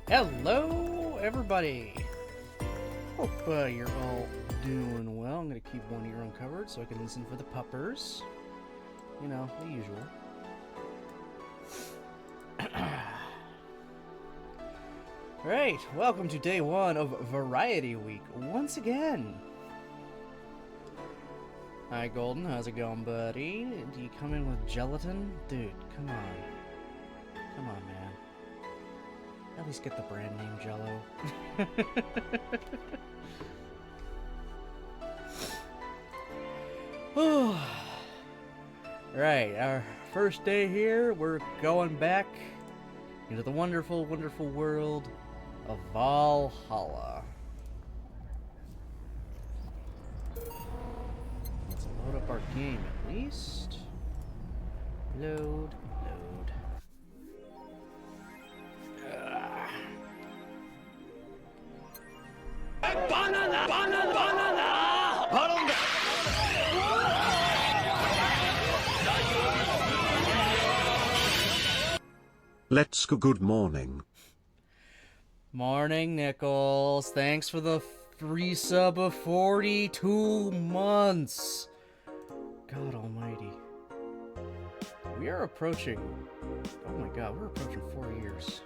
Hello, everybody. Hope you're all doing well. I'm going to keep one ear uncovered so I can listen for the puppers. You know, the usual. Alright, welcome to day one of Variety Week once again. Hi, Golden. How's it going, buddy? Do you come in with gelatin? Dude, come on. Come on, man. At least get the brand name Jello. Right, our first day here, we're going back into the wonderful, wonderful world of Valhalla. Let's load up our game at least. Load. Let's go. Good morning. Morning, Nichols. Thanks for the free sub of 42 months. God almighty. We are approaching... Oh my god, we're approaching 4 years.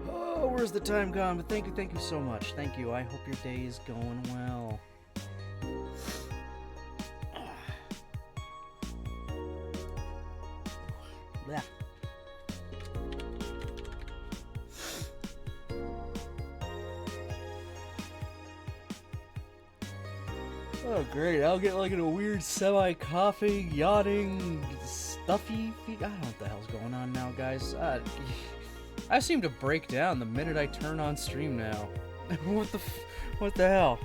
Oh, where's the time gone? But thank you so much. Thank you. I hope your day is going well. Yeah. Oh, great. I'll get like in a weird semi-coughing, yawning, stuffy feet. I don't know what the hell's going on now, guys. I seem to break down the minute I turn on stream now. What the hell?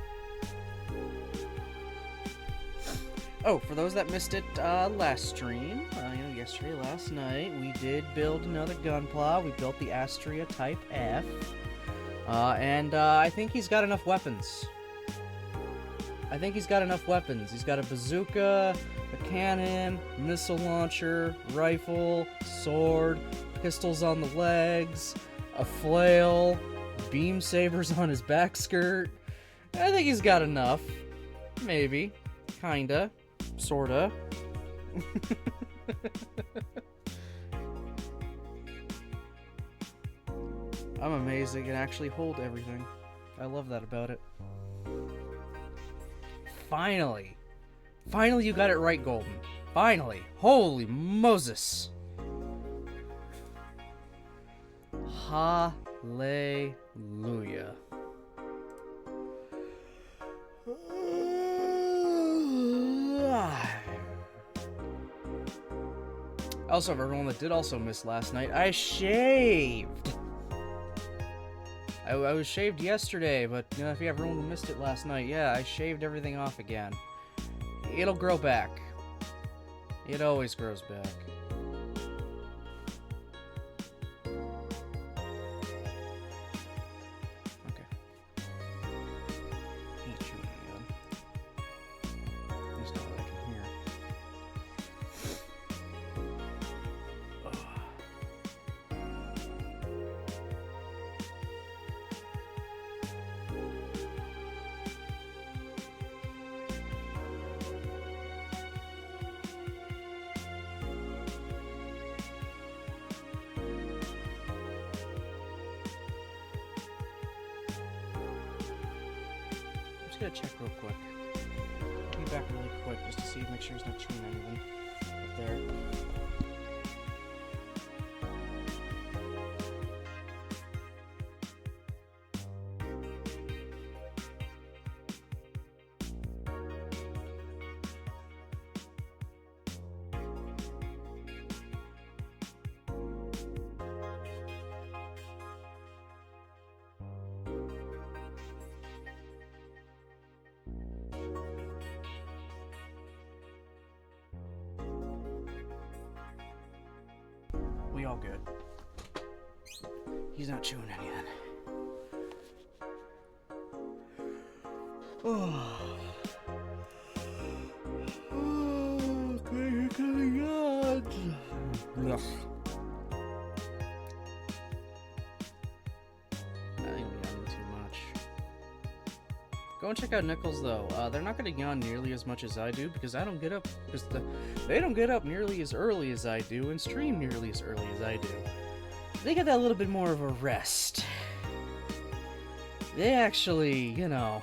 Oh, for those that missed it last stream, yesterday, last night, we did build another gunpla. We built the Astria Type F. And I think he's got enough weapons. He's got a bazooka, a cannon, missile launcher, rifle, sword, pistols on the legs, a flail, beam sabers on his back skirt. I think he's got enough. Maybe. Kinda. Sorta. I'm amazed they can actually hold everything. I love that about it. Finally! Finally you got it right, Golden. Finally! Holy Moses! Hallelujah. Also, for everyone that did also miss last night, I shaved! I was shaved yesterday, but if you everyone missed it last night, yeah, I shaved everything off again. It'll grow back. It always grows back. Okay. Ain't chewing again. There's not what I can hear. Gonna check real quick. Be back really quick just to see, make sure he's not chewing anything up there. We all good. He's not chewing anything. Oh. Oh, great coming out. Ugh. I think we got too much. Go and check out Nichols though. They're not going to yawn nearly as much as I do because I don't get up. They don't get up nearly as early as I do and stream nearly as early as I do. They get that little bit more of a rest. They actually, are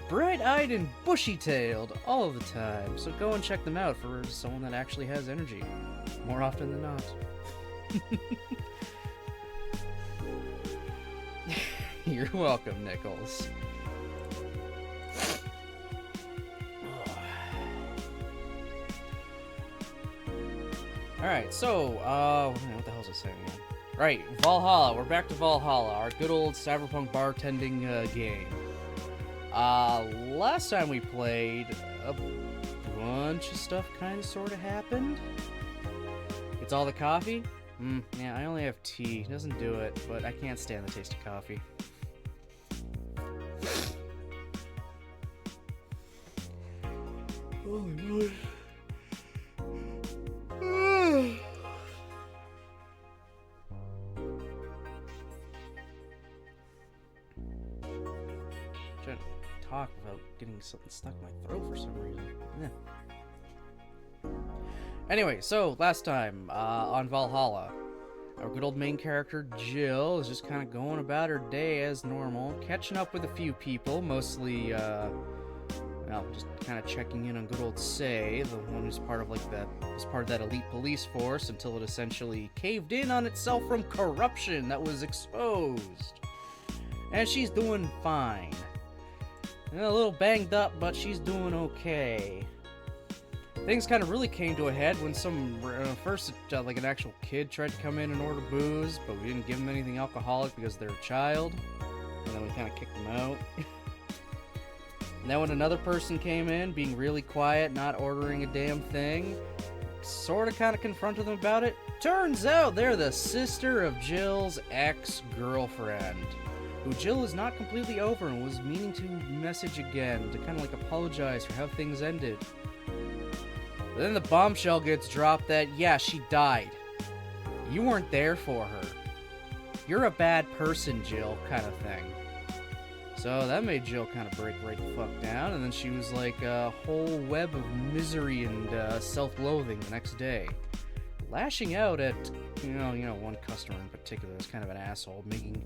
bright-eyed and bushy-tailed all of the time. So go and check them out for someone that actually has energy. More often than not. You're welcome, Nichols. Alright, so, what the hell is it saying again? Right, Valhalla. We're back to Valhalla, our good old Cyberpunk bartending game. Last time we played, a bunch of stuff kind of sort of happened. It's all the coffee? Yeah, I only have tea. Doesn't do it, but I can't stand the taste of coffee. Oh my god. Trying to talk without getting something stuck in my throat for some reason. Yeah. Anyway, so last time on Valhalla, our good old main character Jill is just kind of going about her day as normal, catching up with a few people, mostly just kind of checking in on good old Say, the one who's part of that elite police force until it essentially caved in on itself from corruption that was exposed. And she's doing fine. A little banged up, but she's doing okay. Things kind of really came to a head when first like an actual kid tried to come in and order booze, but we didn't give them anything alcoholic because they're a child, and then we kind of kicked them out. And then when another person came in, being really quiet, not ordering a damn thing, sort of kind of confronted them about it. Turns out they're the sister of Jill's ex-girlfriend, who Jill is not completely over and was meaning to message again to kind of like apologize for how things ended. But then the bombshell gets dropped that, yeah, she died. You weren't there for her. You're a bad person, Jill, kind of thing. So that made Jill kind of break right the fuck down, and then she was like a whole web of misery and self-loathing the next day. Lashing out at, you know, one customer in particular is kind of an asshole, making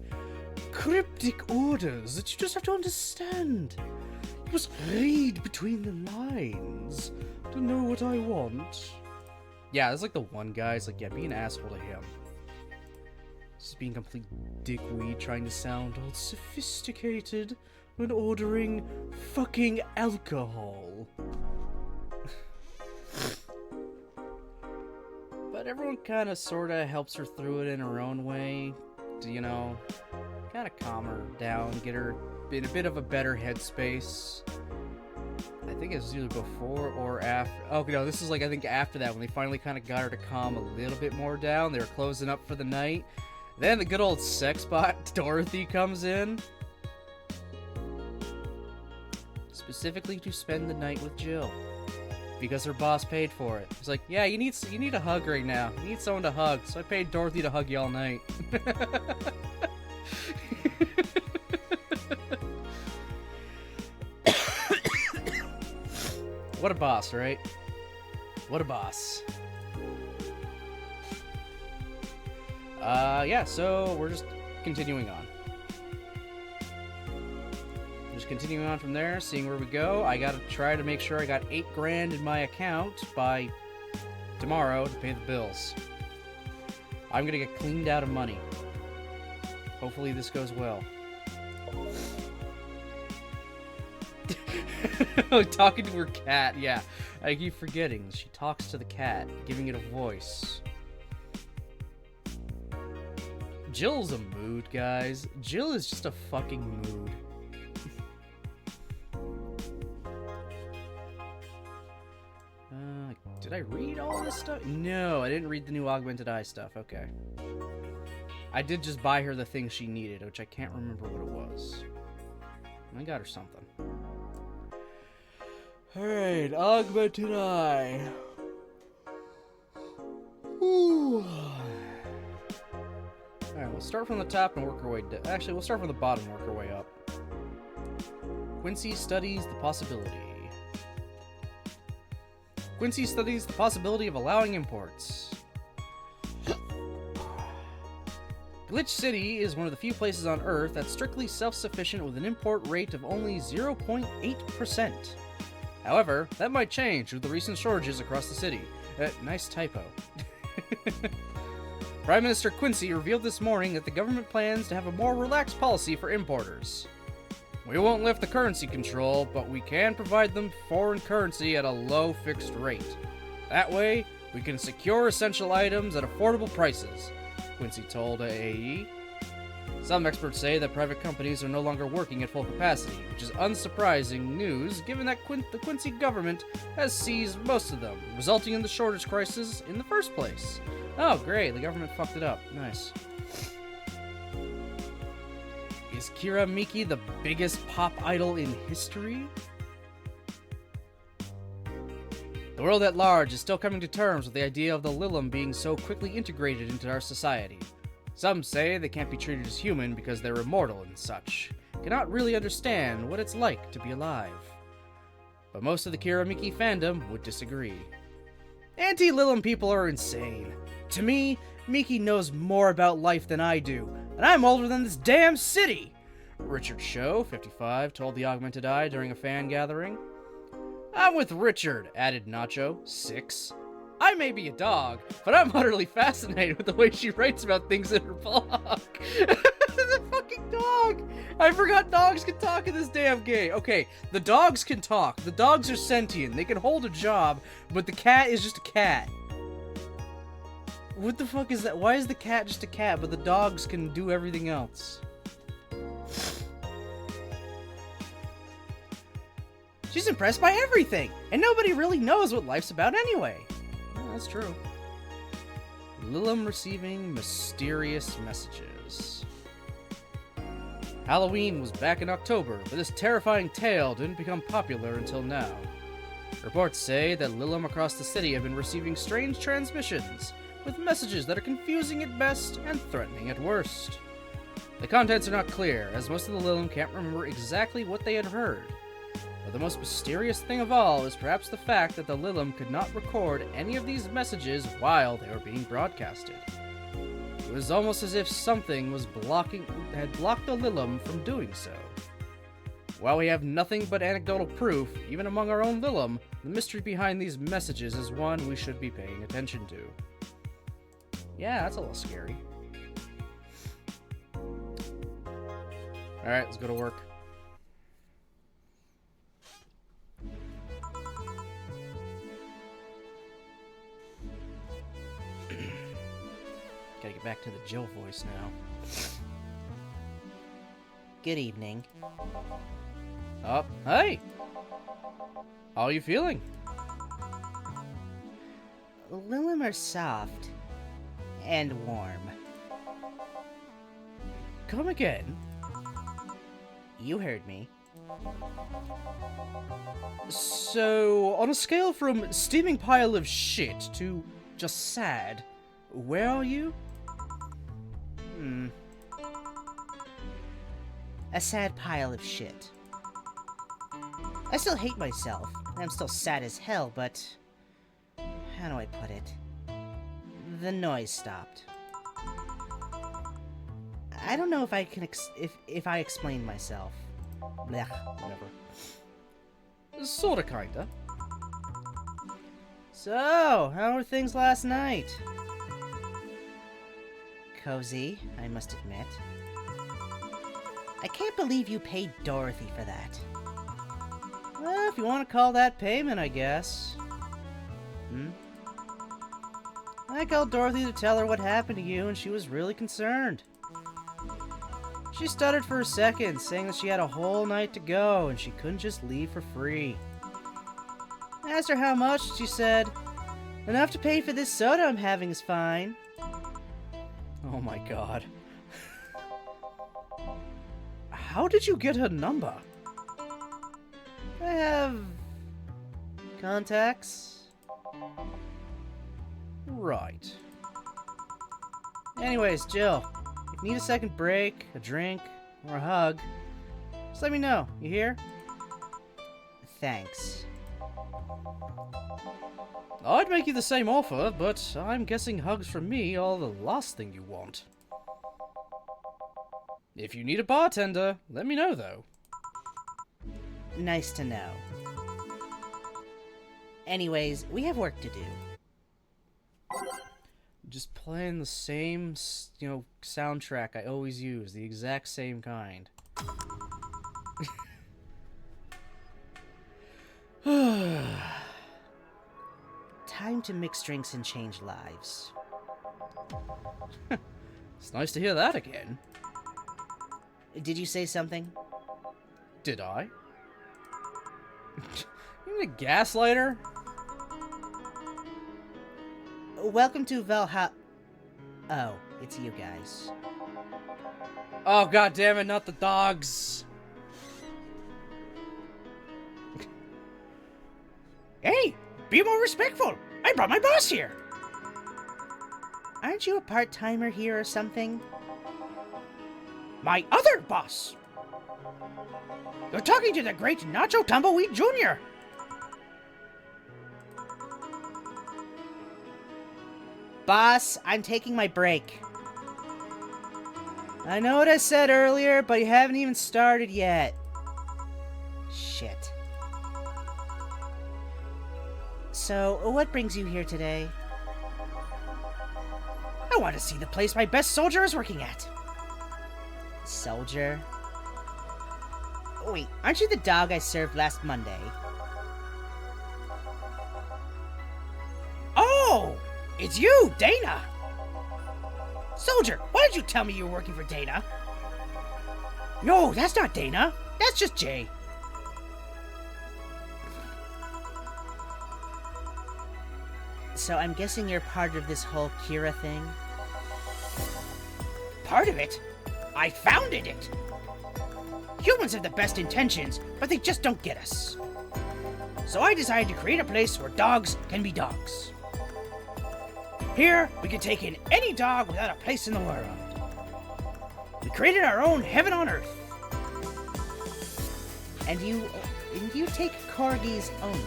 cryptic orders that you just have to understand. You must read between the lines to know what I want. Yeah, there's like the one guy's like, yeah, be an asshole to him. Just being complete dickweed, trying to sound all sophisticated when ordering fucking alcohol. But everyone kind of sort of helps her through it in her own way to, you know, kind of calm her down, get her in a bit of a better headspace. I think it was either before or after. Oh, no, this is like, I think after that, when they finally kind of got her to calm a little bit more down. They were closing up for the night. Then the good old sex bot, Dorothy, comes in. Specifically to spend the night with Jill. Because her boss paid for it. It's like, yeah, you need a hug right now. You need someone to hug. So I paid Dorothy to hug you all night. What a boss, right? What a boss. Yeah, so we're just continuing on. Just continuing on from there, seeing where we go. I gotta try to make sure I got $8 grand in my account by tomorrow to pay the bills. I'm gonna get cleaned out of money. Hopefully this goes well. Talking to her cat, yeah. I keep forgetting. She talks to the cat, giving it a voice. Jill's a mood, guys. Jill is just a fucking mood. Did I read all this stuff? No, I didn't read the new Augmented Eye stuff. Okay. I did just buy her the thing she needed, which I can't remember what it was. I got her something. Alright, Augmented Eye. Ooh. Alright, we'll start from the top and work our way down. Actually, we'll start from the bottom and work our way up. Quincy studies the possibility. Quincy studies the possibility of allowing imports. Glitch City is one of the few places on Earth that's strictly self-sufficient with an import rate of only 0.8%. However, that might change with the recent shortages across the city. Nice typo. Prime Minister Quincy revealed this morning that the government plans to have a more relaxed policy for importers. We won't lift the currency control, but we can provide them foreign currency at a low fixed rate. That way, we can secure essential items at affordable prices, Quincy told AAE. Some experts say that private companies are no longer working at full capacity, which is unsurprising news given that the Quincy government has seized most of them, resulting in the shortage crisis in the first place. Oh, great, the government fucked it up. Nice. Is Kira Miki the biggest pop idol in history? The world at large is still coming to terms with the idea of the Lilum being so quickly integrated into our society. Some say they can't be treated as human because they're immortal and such, cannot really understand what it's like to be alive. But most of the Kira Miki fandom would disagree. Anti-Lilum people are insane. To me, Miki knows more about life than I do, and I'm older than this damn city! Richard Show, 55, told the Augmented Eye during a fan gathering. I'm with Richard, added Nacho, 6. I may be a dog, but I'm utterly fascinated with the way she writes about things in her blog. The fucking dog! I forgot dogs can talk in this damn game. Okay, the dogs can talk. The dogs are sentient. They can hold a job, but the cat is just a cat. What the fuck is that? Why is the cat just a cat, but the dogs can do everything else? She's impressed by everything, and nobody really knows what life's about anyway. Yeah, that's true. Lilum receiving mysterious messages. Halloween was back in October, but this terrifying tale didn't become popular until now. Reports say that Lilum across the city have been receiving strange transmissions, with messages that are confusing at best and threatening at worst. The contents are not clear, as most of the Lilum can't remember exactly what they had heard. But the most mysterious thing of all is perhaps the fact that the Lilum could not record any of these messages while they were being broadcasted. It was almost as if something had blocked the Lilum from doing so. While we have nothing but anecdotal proof, even among our own Lilum, the mystery behind these messages is one we should be paying attention to. Yeah, that's a little scary. Alright, let's go to work. Gotta get back to the Jill voice now. Good evening. Oh, hey! How are you feeling? Lilum are soft and warm. Come again? You heard me. So, on a scale from steaming pile of shit to just sad, where are you? A sad pile of shit. I still hate myself, and I'm still sad as hell, but... how do I put it? The noise stopped. I don't know if I can if I explain myself. Blech, whatever. Sorta, kinda. So, how were things last night? Cozy, I must admit. I can't believe you paid Dorothy for that. Well, if you want to call that payment, I guess. I called Dorothy to tell her what happened to you, and she was really concerned. She stuttered for a second, saying that she had a whole night to go, and she couldn't just leave for free. I asked her how much, and she said, "Enough to pay for this soda I'm having is fine." Oh my god. How did you get her number? I have... contacts? Right. Anyways, Jill, if you need a second break, a drink, or a hug, just let me know, you hear? Thanks. I'd make you the same offer, but I'm guessing hugs from me are the last thing you want. If you need a bartender, let me know, though. Nice to know. Anyways, we have work to do. Just playing the same, soundtrack I always use, the exact same kind. Time to mix drinks and change lives. It's nice to hear that again. Did you say something? Did I? You need a gaslighter? Welcome to Valhalla. Oh, it's you guys. Oh, god damn it, not the dogs. Hey, be more respectful. I brought my boss here. Aren't you a part-timer here or something? My other boss. You're talking to the great Nacho Tumbleweed Jr. Boss, I'm taking my break. I know what I said earlier, but you haven't even started yet. Shit. So, what brings you here today? I want to see the place my best soldier is working at. Soldier? Wait, aren't you the dog I served last Monday? Oh! It's you, Dana! Soldier, why did you tell me you were working for Dana? No, that's not Dana. That's just Jay. So I'm guessing you're part of this whole Kira thing? Part of it? I founded it! Humans have the best intentions, but they just don't get us. So I decided to create a place where dogs can be dogs. Here, we can take in any dog without a place in the world. We created our own heaven on earth. And you take corgis only?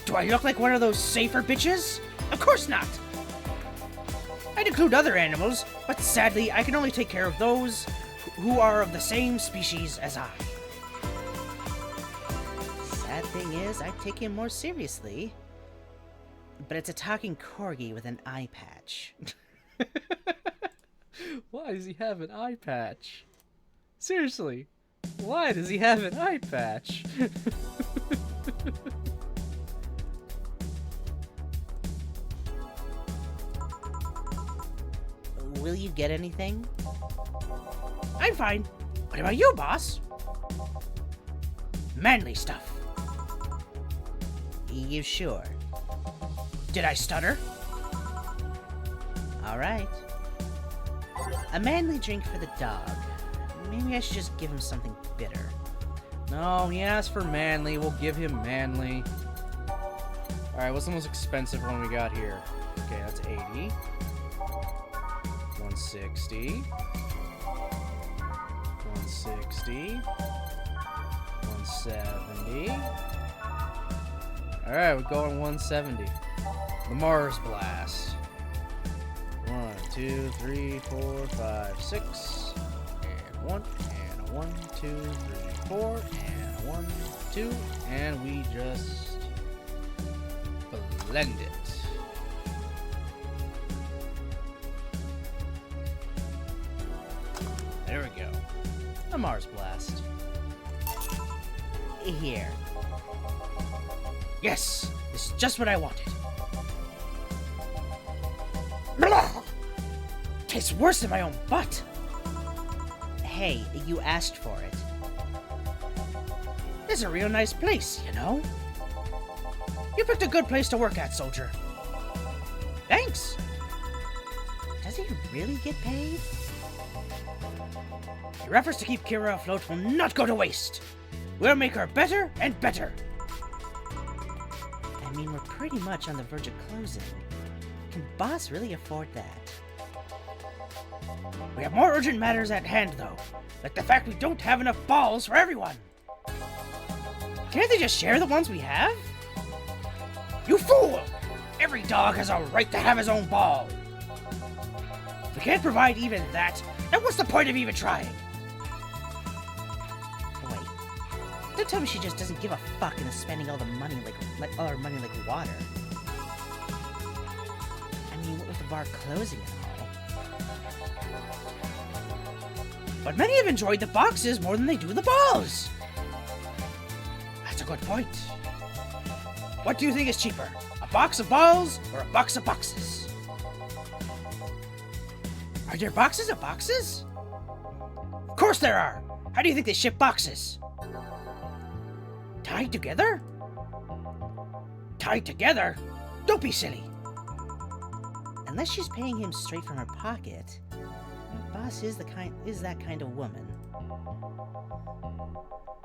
Do I look like one of those safer bitches? Of course not! I'd include other animals, but sadly I can only take care of those who are of the same species as I. Sad thing is, I take him more seriously. But it's a talking corgi with an eye patch. Why does he have an eye patch? Seriously, why does he have an eye patch? Will you get anything? I'm fine. What about you, boss? Manly stuff. You sure? Did I stutter? Alright. A manly drink for the dog. Maybe I should just give him something bitter. No, he asked for manly. We'll give him manly. Alright, what's the most expensive one we got here? Okay, that's 80. 160. 160. 170. Alright, we're going 170. The Mars Blast. 1, 2, 3, 4, 5, 6. And 1, and a 1, 2, 3, 4, and a 1, 2, and we just blend it. There we go. A Mars Blast. Here. Yes, this is just what I wanted. Blah! Tastes worse than my own butt. Hey, you asked for it. This is a real nice place, you know? You picked a good place to work at, soldier. Thanks. Does he really get paid? Your efforts to keep Kira afloat will not go to waste. We'll make her better and better. I mean, we're pretty much on the verge of closing. Can Boss really afford that? We have more urgent matters at hand, though. Like the fact we don't have enough balls for everyone. Can't they just share the ones we have? You fool! Every dog has a right to have his own ball. If we can't provide even that, then what's the point of even trying? Wait. Don't tell me she just doesn't give a fuck and is spending all the money like all her money like water. I mean, what with the bar closing and all. But many have enjoyed the boxes more than they do the balls. That's a good point. What do you think is cheaper? A box of balls or a box of boxes? Are there boxes of boxes? Of course there are! How do you think they ship boxes? Tied together? Tied together? Don't be silly. Unless she's paying him straight from her pocket, Boss is that kind of woman.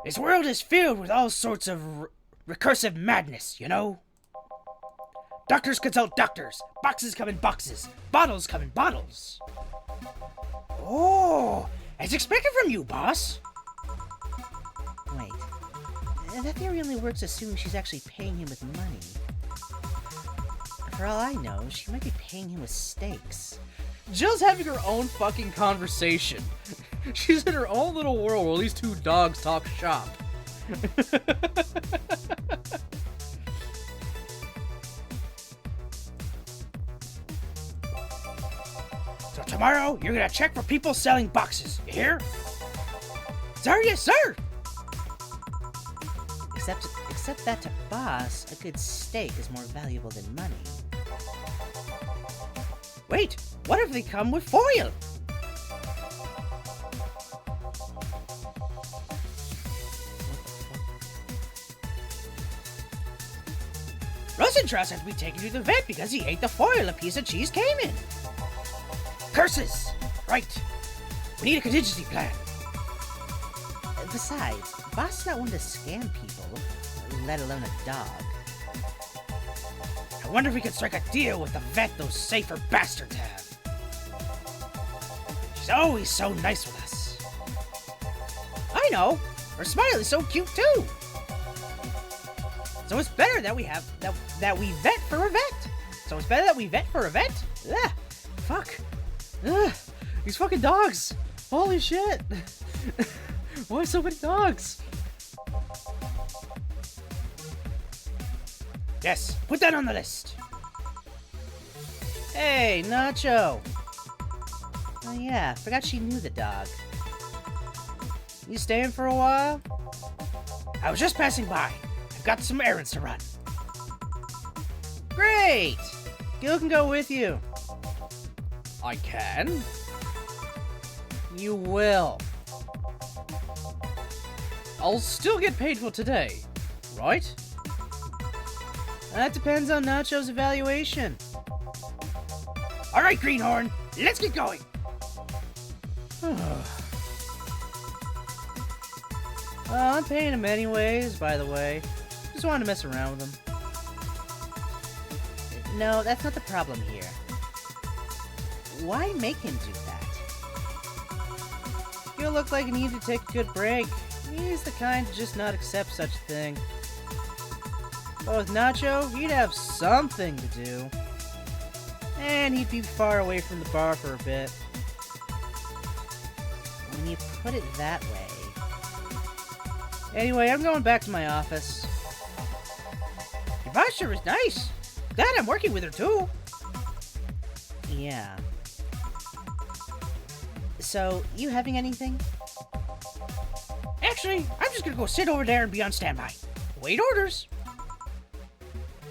This world is filled with all sorts of recursive madness, you know? Doctors consult doctors, boxes come in boxes, bottles come in bottles. Oh, as expected from you, boss. Wait, that theory only works assuming she's actually paying him with money. For all I know, she might be paying him with steaks. Jill's having her own fucking conversation. She's in her own little world where these two dogs talk shop. So Tomorrow, you're gonna check for people selling boxes. You hear? Sir, yes, sir! Except that to Boss, a good steak is more valuable than money. Wait, what if they come with foil? Rosentraus had to be taken to the vet because he ate the foil a piece of cheese came in. Curses! Right. We need a contingency plan. Besides, Boss is not one to scam people, let alone a dog. I wonder if we could strike a deal with the vet those safer bastards have. She's always so nice with us. I know. Her smile is so cute too. So it's better that we have that we vet for a vet. So it's better that we vet for a vet. Ugh, fuck. Ugh, these fucking dogs. Holy shit. Why so many dogs? Yes, put that on the list. Hey, Nacho. Oh yeah, forgot she knew the dog. You staying for a while? I was just passing by. I've got some errands to run. Great! Gil can go with you. I can? You will. I'll still get paid for today, right? That depends on Nacho's evaluation. All right, Greenhorn, let's get going. I'm paying him anyways, by the way. Just wanted to mess around with him. No, that's not the problem here. Why make him do that? He'll look like he needs to take a good break. He's the kind to just not accept such a thing. But with Nacho, he'd have something to do. And he'd be far away from the bar for a bit. When you put it that way... Anyway, I'm going back to my office. Your boss sure is nice. Glad I'm working with her too. Yeah. So, you having anything? Actually, I'm just gonna go sit over there and be on standby. Wait orders.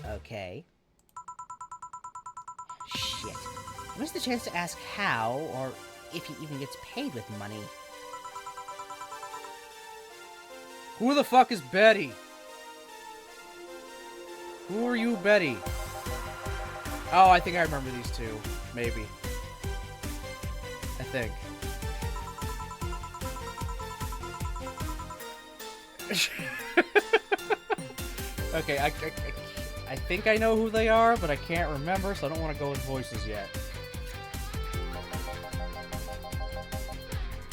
Okay. Shit. I missed the chance to ask how, or if he even gets paid with money. Who the fuck is Betty? Who are you, Betty? Oh, I think I remember these two. Maybe. I think. Okay, I think I know who they are, but I can't remember, so I don't want to go with voices yet.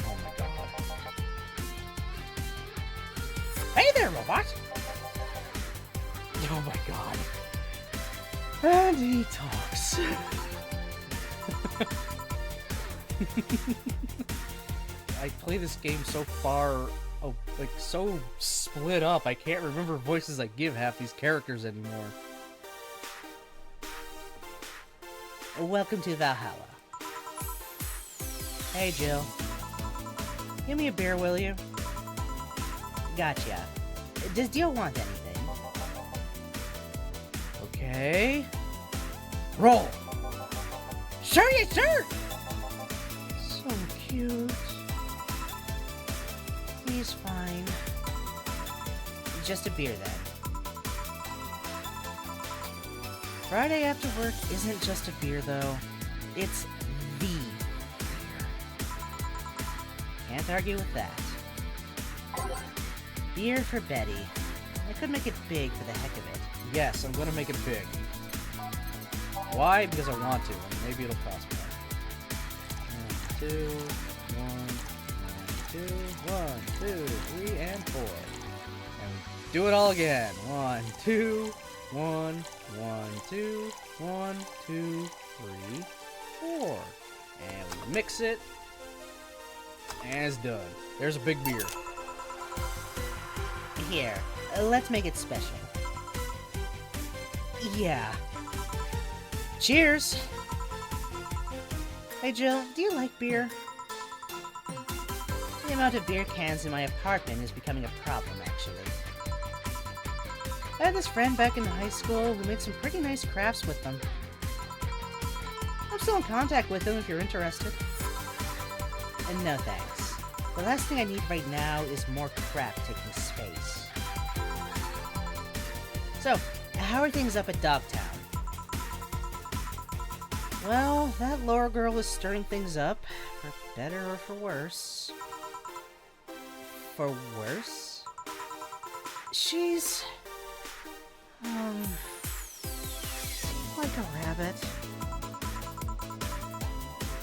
Oh my god. Hey there, robot. Oh my god. And he talks. I play this game so far, like so split up, I can't remember voices I give half these characters anymore. Welcome to Valhalla. Hey, Jill. Give me a beer, will you? Gotcha. Does Dio want anything? Okay. Roll. Sure, yes, sir. So cute. He's fine. Just a beer, then. Friday after work isn't just a beer, though. It's the beer. Can't argue with that. Beer for Betty. I could make it big for the heck of it. Yes, I'm gonna make it big. Why? Because I want to, and maybe it'll cost more. 1, 2, 1, 2, 3, and 4. And do it all again. 1, 2, 1, 1, 2, 1, 2, 3, 4. And we mix it. And it's done. There's a big beer. Here, let's make it special. Yeah. Cheers! Hey Jill, do you like beer? The amount of beer cans in my apartment is becoming a problem, actually. I had this friend back in high school who made some pretty nice crafts with them. I'm still in contact with him if you're interested. And no thanks. The last thing I need right now is more crap taking space. So, how are things up at Dogtown? Well, that Laura girl is stirring things up, for better or for worse. For worse? She's... like a rabbit.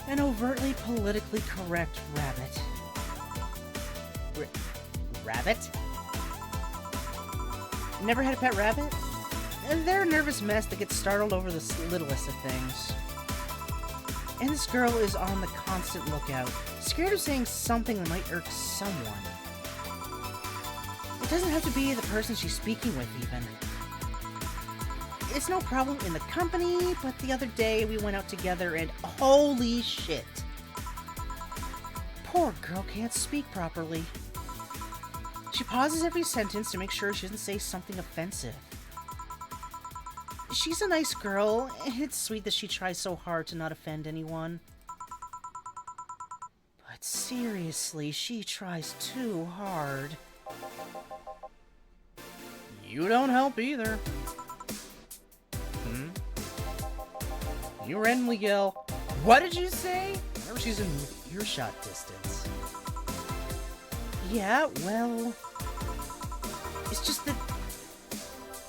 An overtly politically correct rabbit. Rabbit? Never had a pet rabbit? They're a nervous mess that gets startled over the littlest of things. And this girl is on the constant lookout, scared of saying something that might irk someone. It doesn't have to be the person she's speaking with, even. It's no problem in the company, but the other day we went out together and holy shit! Poor girl can't speak properly. She pauses every sentence to make sure she doesn't say something offensive. She's a nice girl, and it's sweet that she tries so hard to not offend anyone. But seriously, she tries too hard. You don't help either. You randomly yell, "What did you say?" whenever she's in earshot distance. Yeah, well... It's just that...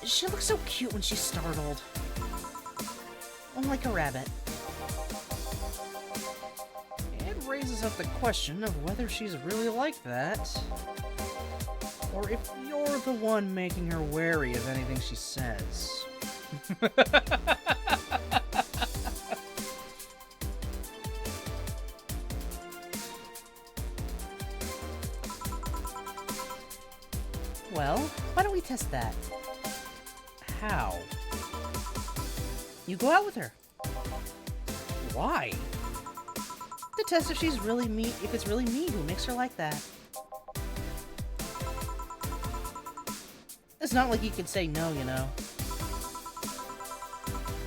she looks so cute when she's startled. Like a rabbit. It raises up the question of whether she's really like that, or if you're the one making her wary of anything she says. Well, why don't we test that? How? You go out with her. Why? To test if she's really me, if it's really me who makes her like that. It's not like you could say no, you know.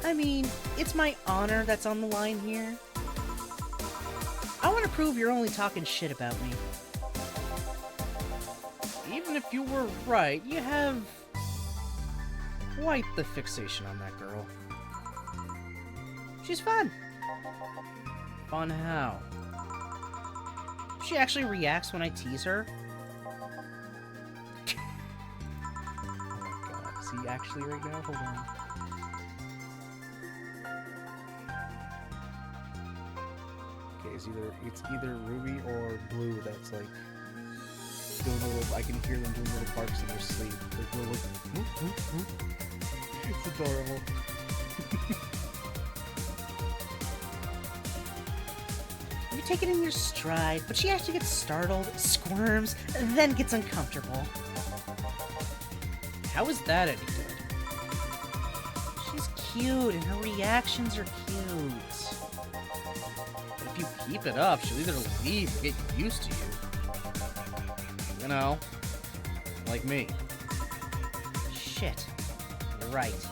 I mean, it's my honor that's on the line here. I want to prove you're only talking shit about me. Even if you were right, you have quite the fixation on that girl. She's fun. Fun how? She actually reacts when I tease her. Oh my god, is he actually right now? Hold on. Okay, it's either Ruby or Blue that's like doing little, I can hear them doing little barks in their sleep. They're little like, it's adorable. You take it in your stride, but she actually gets startled, squirms, and then gets uncomfortable. How is that any good? She's cute, and her reactions are cute. But if you keep it up, she'll either leave or get used to you. You know, like me. Shit. You're right.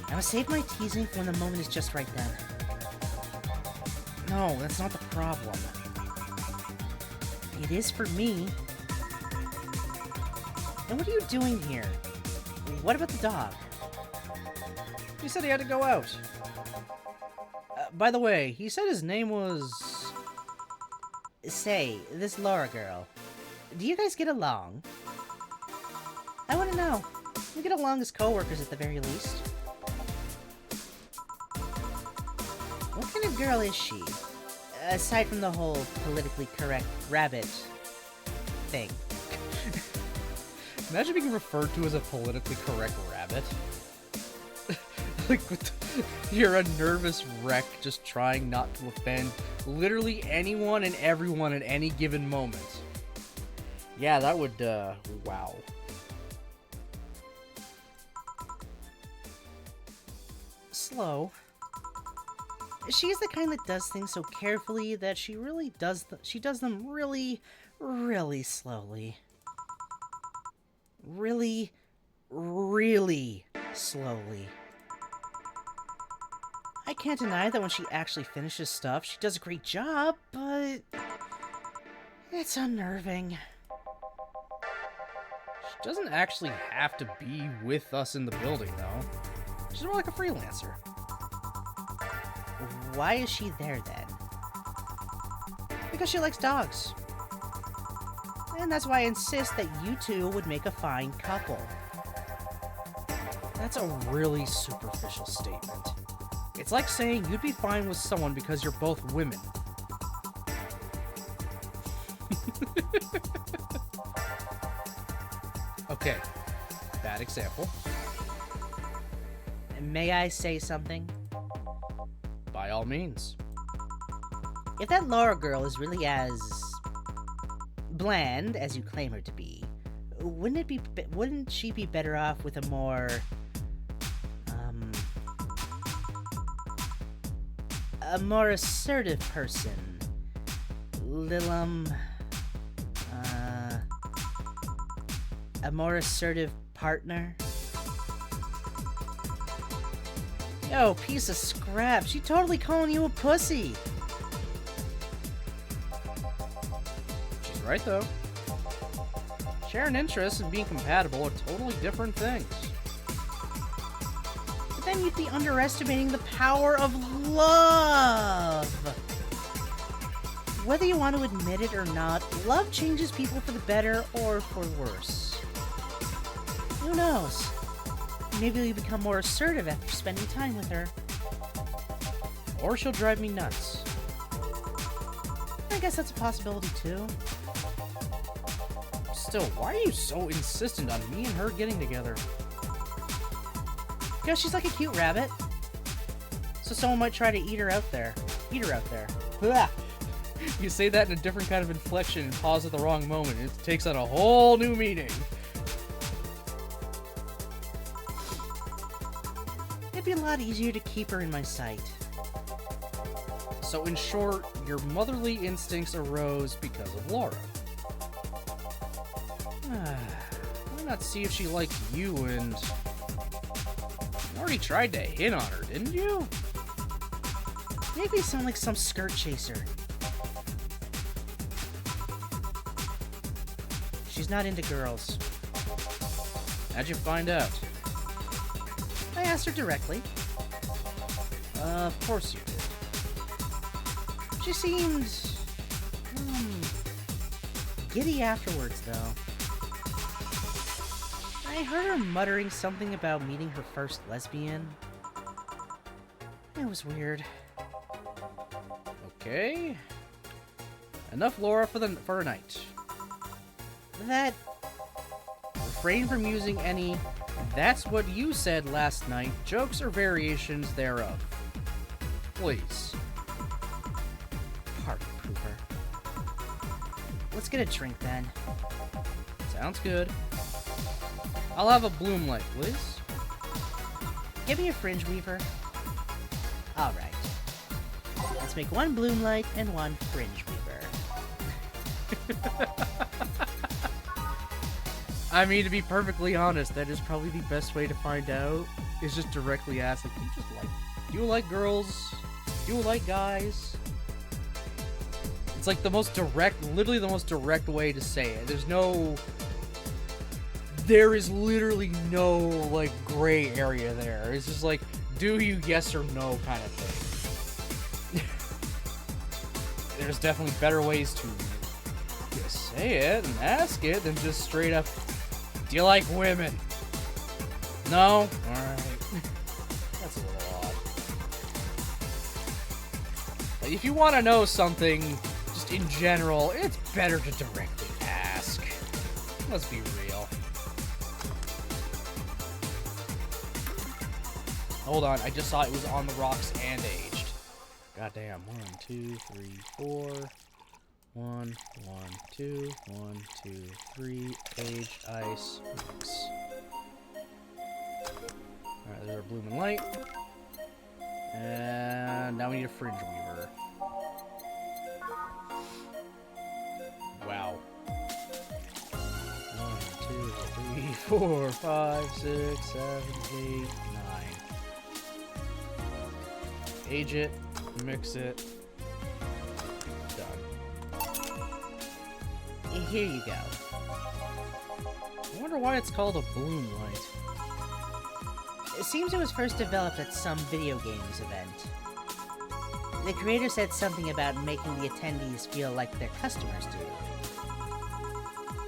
I must save my teasing for when the moment is just right then. No, that's not the problem. It is for me. And what are you doing here? What about the dog? He said he had to go out. By the way, he said his name was... Say, this Laura girl, do you guys get along? I want to know. We get along as co-workers at the very least. What kind of girl is she? Aside from the whole politically correct rabbit thing. Imagine being referred to as a politically correct rabbit. Like, you're a nervous wreck just trying not to offend literally anyone and everyone at any given moment. Yeah, that would, wow. Slow. She's the kind that does things so carefully that she does them really, really slowly. Really, really slowly. I can't deny that when she actually finishes stuff, she does a great job, but it's unnerving. She doesn't actually have to be with us in the building, though. She's more like a freelancer. Why is she there then? Because she likes dogs. And that's why I insist that you two would make a fine couple. That's a really superficial statement. It's like saying you'd be fine with someone because you're both women. Okay, bad example. May I say something? By all means. If that Laura girl is really as bland as you claim her to be, wouldn't she be better off with a more assertive person? A more assertive partner? Yo, piece of scrap. She totally calling you a pussy. She's right, though. Sharing interests and being compatible are totally different things. But then you'd be underestimating the power of love. Whether you want to admit it or not, love changes people for the better or for worse. Who knows? Maybe you'll become more assertive after spending time with her. Or she'll drive me nuts. I guess that's a possibility too. Still, why are you so insistent on me and her getting together? Because she's like a cute rabbit. So someone might try to eat her out there. Blah. You say that in a different kind of inflection and pause at the wrong moment. It takes on a whole new meaning. It'd be a lot easier to keep her in my sight. So in short, your motherly instincts arose because of Laura. Why not see if she liked you and... You already tried to hit on her, didn't you? Make me sound like some skirt chaser. She's not into girls. How'd you find out? I asked her directly. Of course you did. She seemed... giddy afterwards, though. I heard her muttering something about meeting her first lesbian. It was weird. Okay. Enough Laura for a night. That... Refrain from using any "that's what you said last night" jokes or variations thereof. Please. Party pooper. Let's get a drink then. Sounds good. I'll have a bloom light, please. Give me a fringe weaver. Alright. Let's make one bloom light and one fringe weaver. I mean, to be perfectly honest, that is probably the best way to find out, is just directly ask, like, do you like girls? Do you like guys? It's like the most direct, literally the most direct way to say it. There is literally no, like, gray area there. It's just like, do you yes or no kind of thing. There's definitely better ways to just say it and ask it than just straight up, do you like women? No? Alright. That's a little odd. Like, if you want to know something, just in general, it's better to directly ask. Let's be real. Hold on, I just saw it was on the rocks and aged. Goddamn. 1, 2, 3, 4. 1, 1, 2, 1, 2, 3. Aged ice mix. Alright, there's our blooming light. And now we need a fringe weaver. Wow. 1, 2, 3, 4, 5, 6, 7, 8, 9. Age it, mix it. Done. Here you go. I wonder why it's called a bloom light. It seems it was first developed at some video games event. The creator said something about making the attendees feel like their customers do.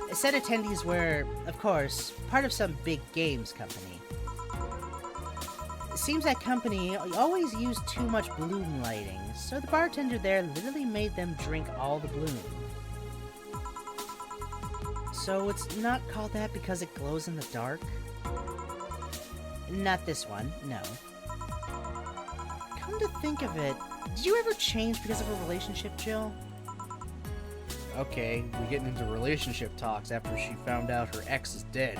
It said attendees were, of course, part of some big games company. It seems that company always used too much bloom lighting, so the bartender there literally made them drink all the bloom. So it's not called that because it glows in the dark? Not this one, no. Come to think of it, did you ever change because of a relationship, Jill? Okay, we're getting into relationship talks after she found out her ex is dead.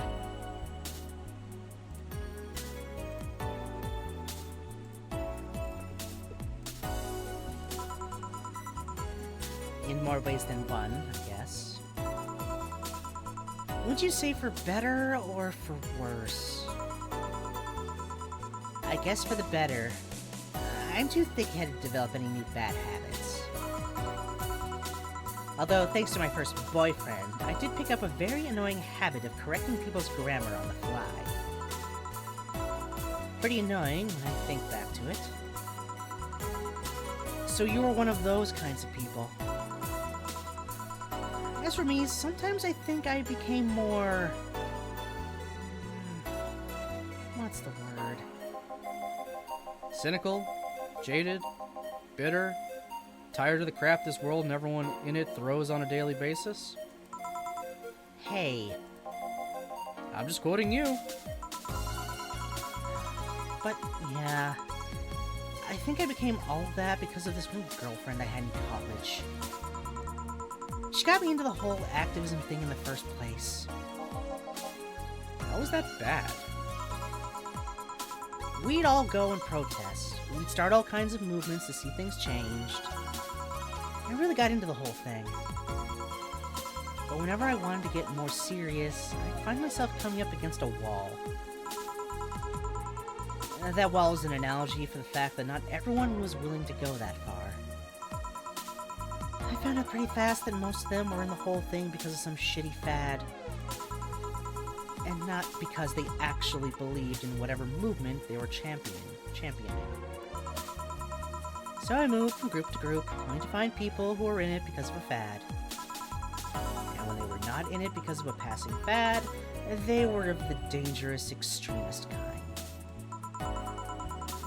In more ways than one, I guess. Would you say for better or for worse? I guess for the better. I'm too thick-headed to develop any new bad habits. Although, thanks to my first boyfriend, I did pick up a very annoying habit of correcting people's grammar on the fly. Pretty annoying when I think back to it. So you were one of those kinds of people. As for me, sometimes I think I became more... what's the word? Cynical, jaded, bitter, tired of the crap this world and everyone in it throws on a daily basis? Hey. I'm just quoting you. But, yeah. I think I became all of that because of this one girlfriend I had in college. She got me into the whole activism thing in the first place. How was that bad? We'd all go and protest. We'd start all kinds of movements to see things changed. I really got into the whole thing. But whenever I wanted to get more serious, I'd find myself coming up against a wall. That wall is an analogy for the fact that not everyone was willing to go that far. I found out pretty fast that most of them were in the whole thing because of some shitty fad. And not because they actually believed in whatever movement they were championing. So I moved from group to group, trying to find people who were in it because of a fad. And when they were not in it because of a passing fad, they were of the dangerous extremist kind.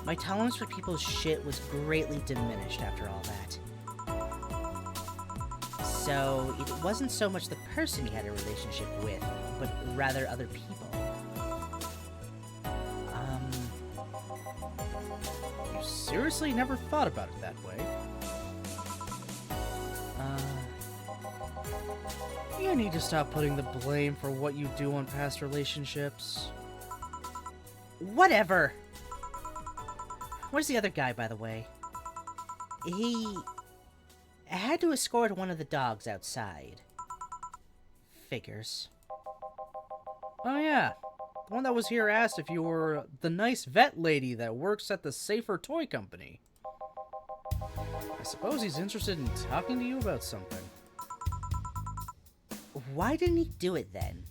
My tolerance for people's shit was greatly diminished after all that. So it wasn't so much the person he had a relationship with, but rather other people. You seriously never thought about it that way? You need to stop putting the blame for what you do on past relationships. Whatever! Where's the other guy, by the way? He had to escort one of the dogs outside. Figures. Oh yeah, the one that was here asked if you were the nice vet lady that works at the Safer Toy Company. I suppose he's interested in talking to you about something. Why didn't he do it then?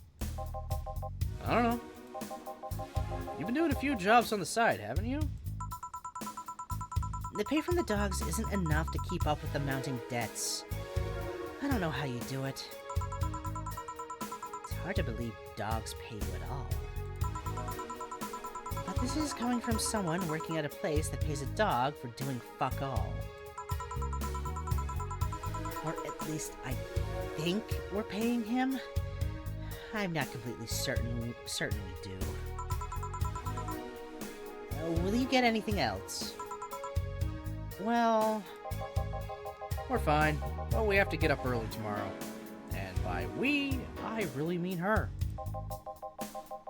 I don't know. You've been doing a few jobs on the side, haven't you? The pay from the dogs isn't enough to keep up with the mounting debts. I don't know how you do it. It's hard to believe dogs pay you at all. But this is coming from someone working at a place that pays a dog for doing fuck all. Or at least I think we're paying him. I'm not completely certain we do. Will you get anything else? Well, We're fine, but we have to get up early tomorrow. And by we, I really mean her.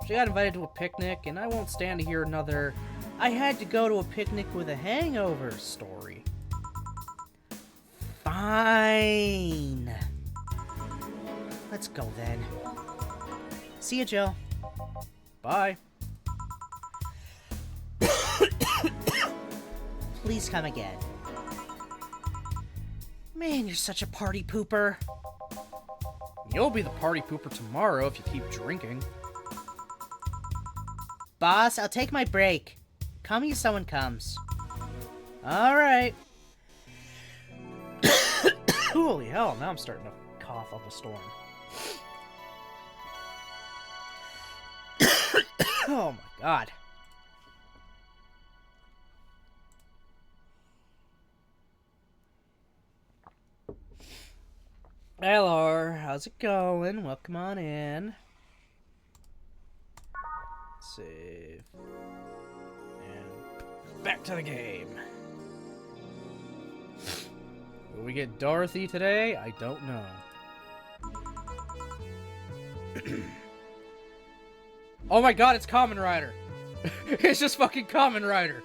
She got invited to a picnic, and I won't stand to hear another I had to go to a picnic with a hangover story. Fine. Let's go then. See ya, Joe. Bye. Please come again. Man, you're such a party pooper. You'll be the party pooper tomorrow if you keep drinking. Boss, I'll take my break. Call me if someone comes. Alright. Holy hell, now I'm starting to cough up a storm. Oh my god. Hello, how's it going? Welcome on in. Save. And back to the game. Will we get Dorothy today? I don't know. Oh my god, it's Kamen Rider! It's just fucking Kamen Rider!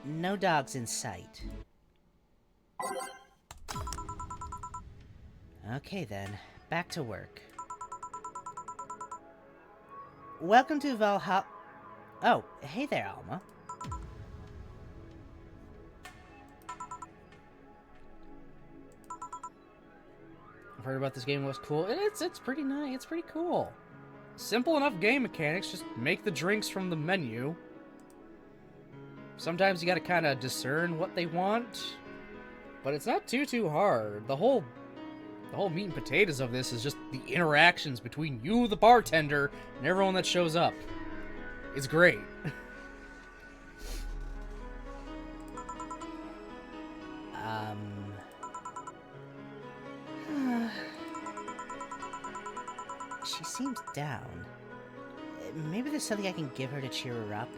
No dogs in sight. Okay then, back to work. Welcome to Valhalla. Oh, hey there, Alma. I've heard about this game, it looks cool. It's pretty nice, it's pretty cool. Simple enough game mechanics, just make the drinks from the menu. Sometimes you gotta kind of discern what they want, but it's not too hard. The whole meat and potatoes of this is just the interactions between you, the bartender, and everyone that shows up. It's great. She seems down. Maybe there's something I can give her to cheer her up.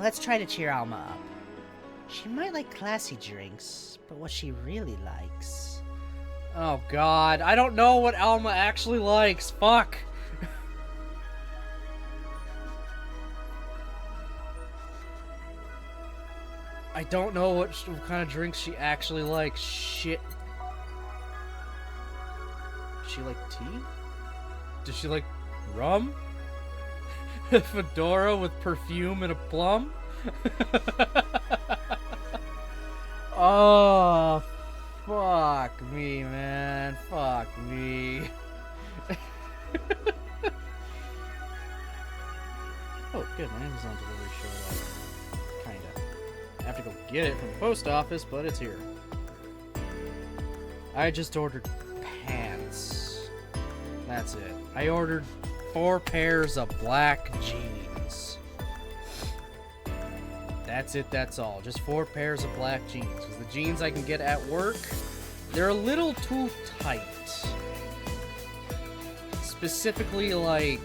Let's try to cheer Alma up. She might like classy drinks, but what she really likes... Oh god, I don't know what Alma actually likes. Fuck. I don't know what kind of drinks she actually likes. Shit. Does she like tea? Does she like rum? Fedora with perfume and a plum? Oh, fuck me, man. Fuck me. Oh, good. My Amazon delivery showed up. Kinda. I have to go get it from the post office, but it's here. I just ordered pants. That's it. I ordered 4 pairs of black jeans. That's it, that's all. Just 4 pairs of black jeans. Because the jeans I can get at work, they're a little too tight. Specifically, like...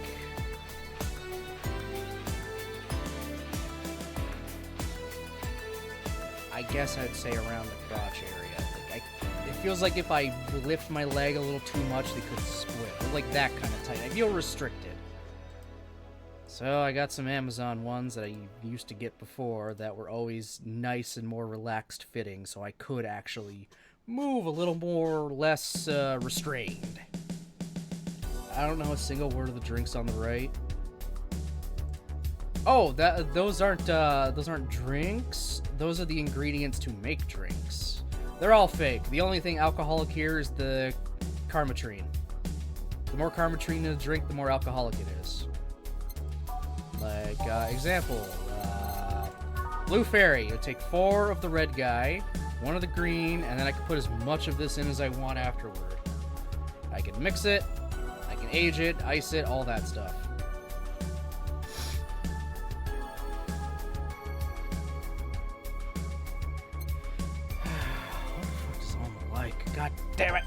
I guess I'd say around the crotch area. It feels like if I lift my leg a little too much, they could split. Like that kind of tight. I feel restricted. So I got some Amazon ones that I used to get before that were always nice and more relaxed fitting, so I could actually move a little more or less restrained. I don't know a single word of the drinks on the right. Oh, those aren't drinks. Those are the ingredients to make drinks. They're all fake. The only thing alcoholic here is the Karmatrine. The more Karmatrine in a drink, the more alcoholic it is. Like, example, Blue Fairy. It would take 4 of the red guy, 1 of the green, and then I can put as much of this in as I want afterward. I can mix it, I can age it, ice it, all that stuff. What the fuck does Alma like? God damn it!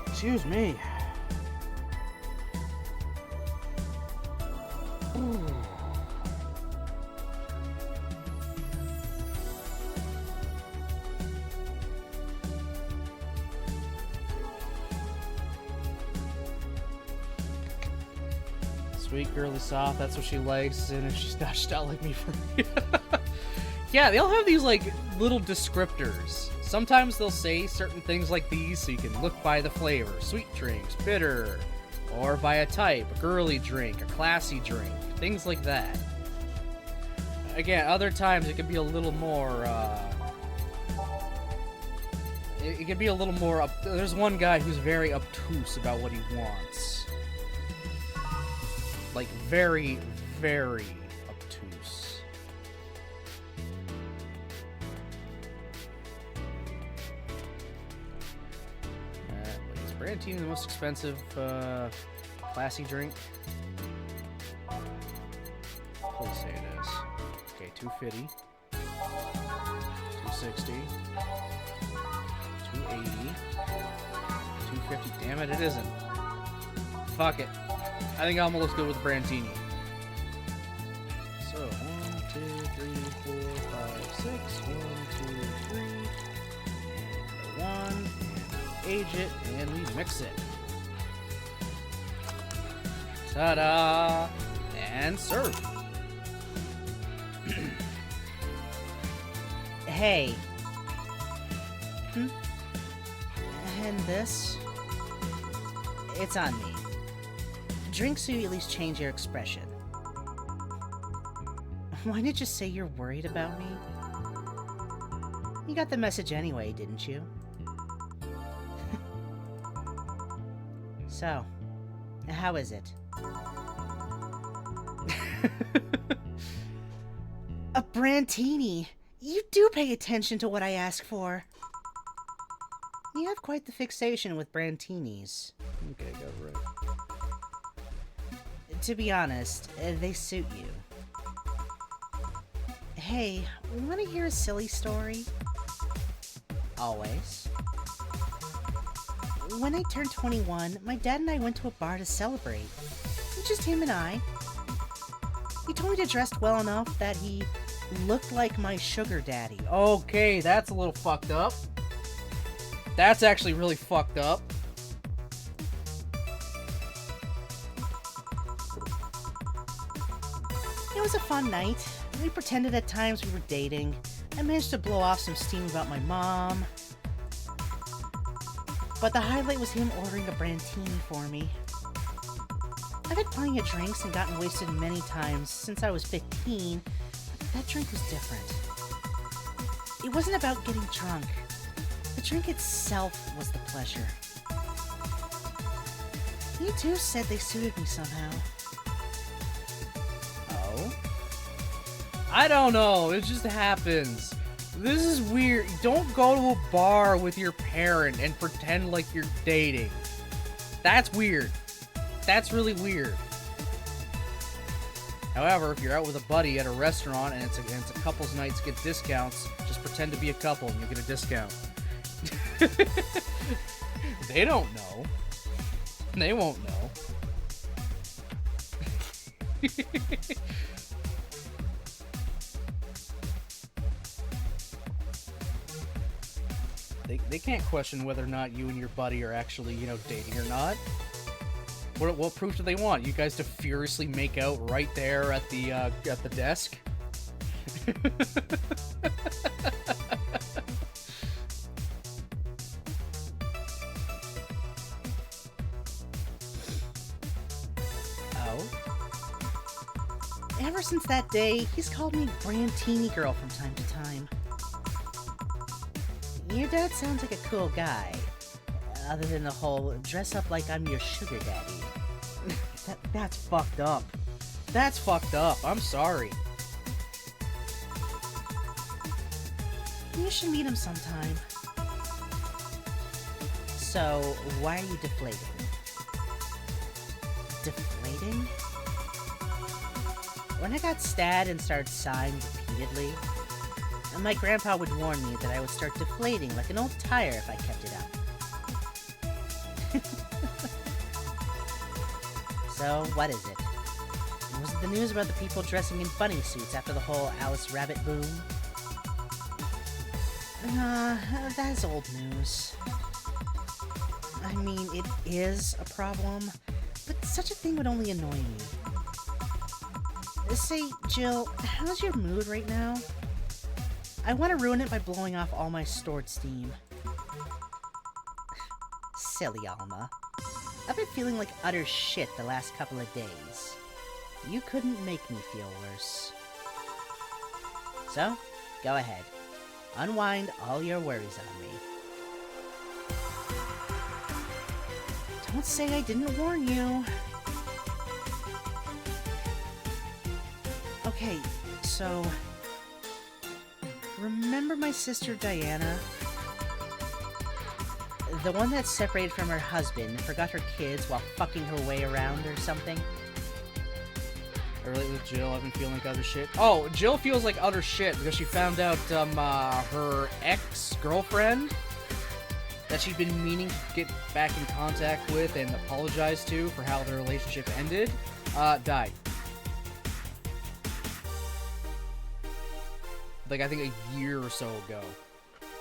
Excuse me. Sweet, girly, soft, that's what she likes, and if she's not like me for Yeah, they all have these, like, little descriptors. Sometimes they'll say certain things like these, so you can look by the flavor. Sweet drinks, bitter, or by a type, a girly drink, a classy drink, things like that. Again, other times it could be a little more, it could be a little more, there's one guy who's very obtuse about what he wants. Like, very, very obtuse. Is Brandtini the most expensive, classy drink? Please say it is. Okay, $250, $260, $280, $250. Damn it, it isn't. Fuck it. I think Alma looks good with Brandtini. So, 1, 2, 3, 4, 5, 6. 1, 2, 3. And 1. And we age it, and we mix it. Ta-da! And serve. Hey. And this? It's on me. Drink so you at least change your expression. Why didn't you say you're worried about me? You got the message anyway, didn't you? So, how is it? A Brandtini! You do pay attention to what I ask for. You have quite the fixation with Brandtinis. Okay, go right. To be honest, they suit you. Hey, wanna hear a silly story? Always. When I turned 21, my dad and I went to a bar to celebrate. Just him and I. He told me to dress well enough that he looked like my sugar daddy. Okay, that's a little fucked up. That's actually really fucked up. It was a fun night. We pretended at times we were dating. I managed to blow off some steam about my mom. But the highlight was him ordering a Brandtini for me. I've had plenty of drinks and gotten wasted many times since I was 15, but that drink was different. It wasn't about getting drunk. The drink itself was the pleasure. He too said they suited me somehow. Oh? I don't know, it just happens. This is weird. Don't go to a bar with your parent and pretend like you're dating. That's weird. That's really weird. However, if you're out with a buddy at a restaurant and it's a couple's night to get discounts, just pretend to be a couple and you'll get a discount. They don't know. They won't know. They can't question whether or not you and your buddy are actually, dating or not. What proof do they want? You guys to furiously make out right there at the desk? Oh? Ever since that day, he's called me Brandtini Girl from time to time. Your dad sounds like a cool guy. Other than the whole dress up like I'm your sugar daddy. That's fucked up. That's fucked up. I'm sorry. You should meet him sometime. So, why are you deflating? Deflating? When I got stabbed and started sighing repeatedly, my grandpa would warn me that I would start deflating like an old tire if I kept it up. So, what is it? Was it the news about the people dressing in bunny suits after the whole Alice Rabbit boom? That's old news. I mean, it is a problem, but such a thing would only annoy me. Say, Jill, how's your mood right now? I want to ruin it by blowing off all my stored steam. Silly Alma. I've been feeling like utter shit the last couple of days. You couldn't make me feel worse. So, go ahead. Unwind all your worries on me. Don't say I didn't warn you. Okay, so... remember my sister Diana? The one that separated from her husband and forgot her kids while fucking her way around or something? I relate with Jill. I've been feeling like utter shit. Oh, Jill feels like utter shit because she found out her ex-girlfriend that she'd been meaning to get back in contact with and apologize to for how their relationship ended, died. Like, I think a year or so ago.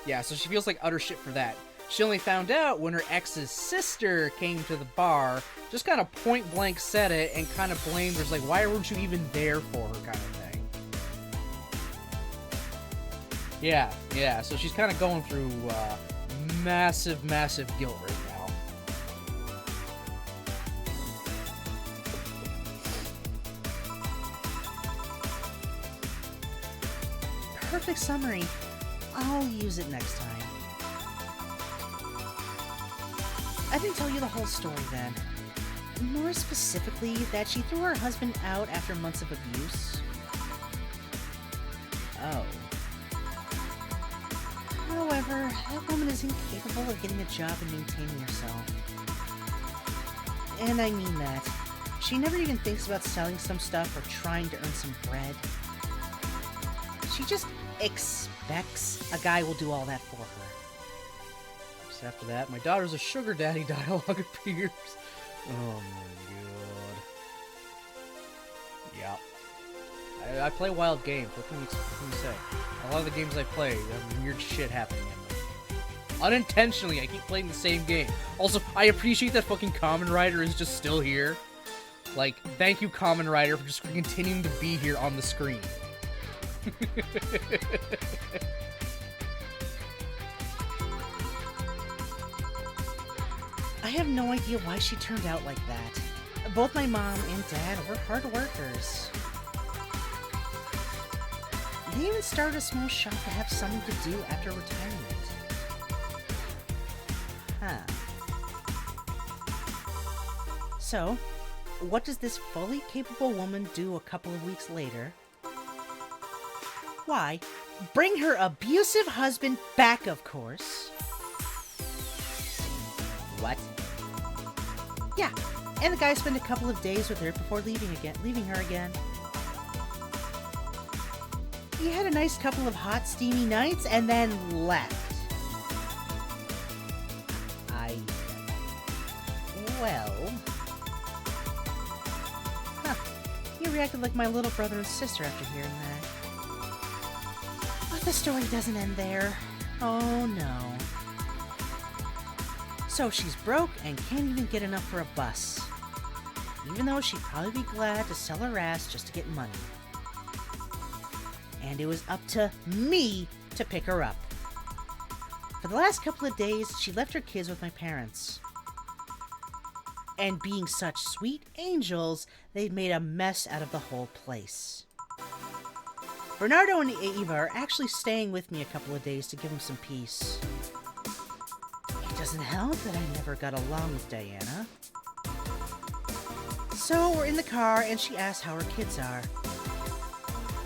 Yeah, so she feels like utter shit for that. She only found out when her ex's sister came to the bar, just kind of point blank said it, and kind of blamed her, like, why weren't you even there for her, kind of thing. Yeah, so she's kind of going through massive guilt right now. Perfect summary. I'll use it next time. I didn't tell you the whole story then. More specifically, that she threw her husband out after months of abuse. Oh. However, that woman is incapable of getting a job and maintaining herself. And I mean that. She never even thinks about selling some stuff or trying to earn some bread. She just expects a guy will do all that for her. Just after that, my daughter's a sugar daddy dialogue appears. Oh my god. Yeah. I play wild games. What can you say? A lot of the games I play, have weird shit happening in them. Unintentionally, I keep playing the same game. Also, I appreciate that fucking Kamen Rider is just still here. Like, thank you, Kamen Rider, for just continuing to be here on the screen. I have no idea why she turned out like that. Both my mom and dad were hard workers. They even started a small shop to have something to do after retirement. Huh. So, what does this fully capable woman do a couple of weeks later? Why, bring her abusive husband back, of course. What? Yeah, and the guy spent a couple of days with her before leaving her again. He had a nice couple of hot, steamy nights and then left. Well... Huh. You reacted like my little brother and sister after hearing that. But the story doesn't end there. Oh no. So she's broke and can't even get enough for a bus. Even though she'd probably be glad to sell her ass just to get money. And it was up to me to pick her up. For the last couple of days, she left her kids with my parents. And being such sweet angels, they've made a mess out of the whole place. Bernardo and Eva are actually staying with me a couple of days to give them some peace. It doesn't help that I never got along with Diana. So we're in the car and she asks how her kids are.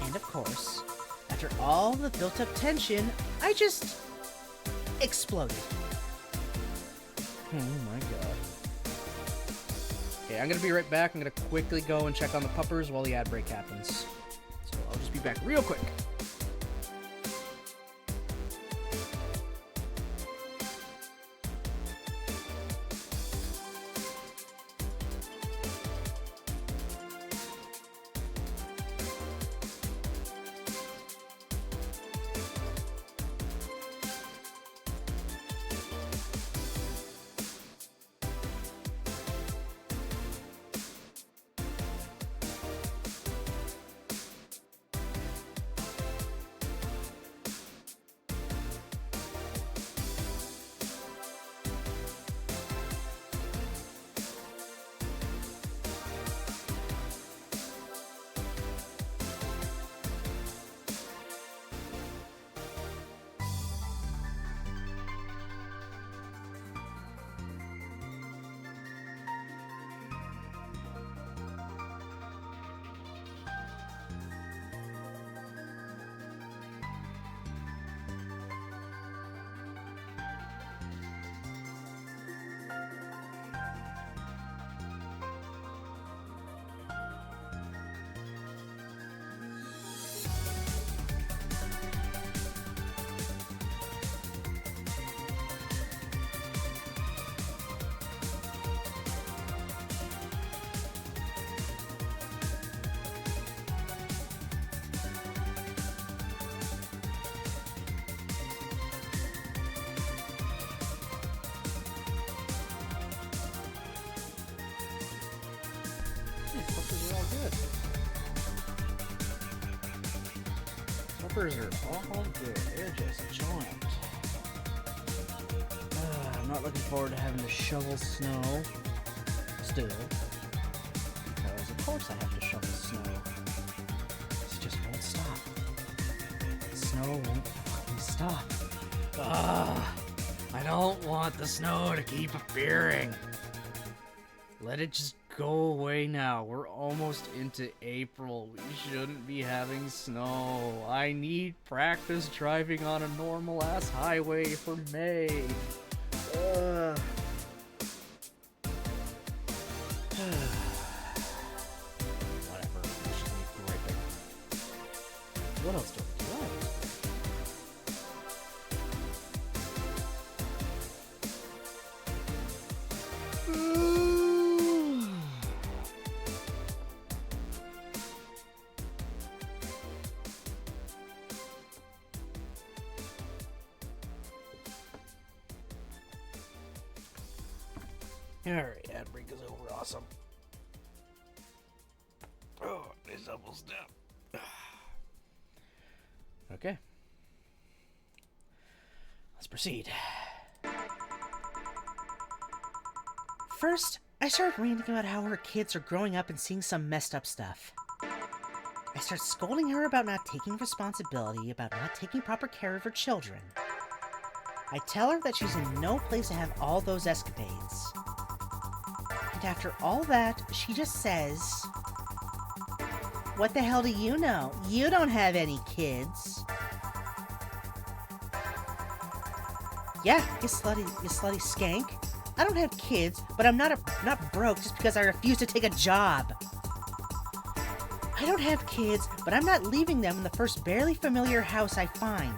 And of course, after all the built-up tension, I just exploded. Oh my god. Okay, I'm gonna be right back. I'm gonna quickly go and check on the puppers while the ad break happens. So I'll just be back real quick. Flippers are all good. Flippers are all good. They're just joint. I'm not looking forward to having to shovel snow. Still. Because of course I have to shovel snow. It just won't stop. The snow won't fucking stop. I don't want the snow to keep appearing. Let it just go away now. We're almost into April. We shouldn't be having snow. I need practice driving on a normal-ass highway for May. Whatever. Just keep gripping. What else do I do? Alright, ad break is over. Awesome. Oh, nice double step. Okay. Let's proceed. First, I started ranting about how her kids are growing up and seeing some messed up stuff. I start scolding her about not taking responsibility, about not taking proper care of her children. I tell her that she's in no place to have all those escapades. And after all that, she just says, "What the hell do you know? You don't have any kids." Yeah, you slutty skank. I don't have kids, but I'm not broke just because I refuse to take a job. I don't have kids, but I'm not leaving them in the first barely familiar house I find.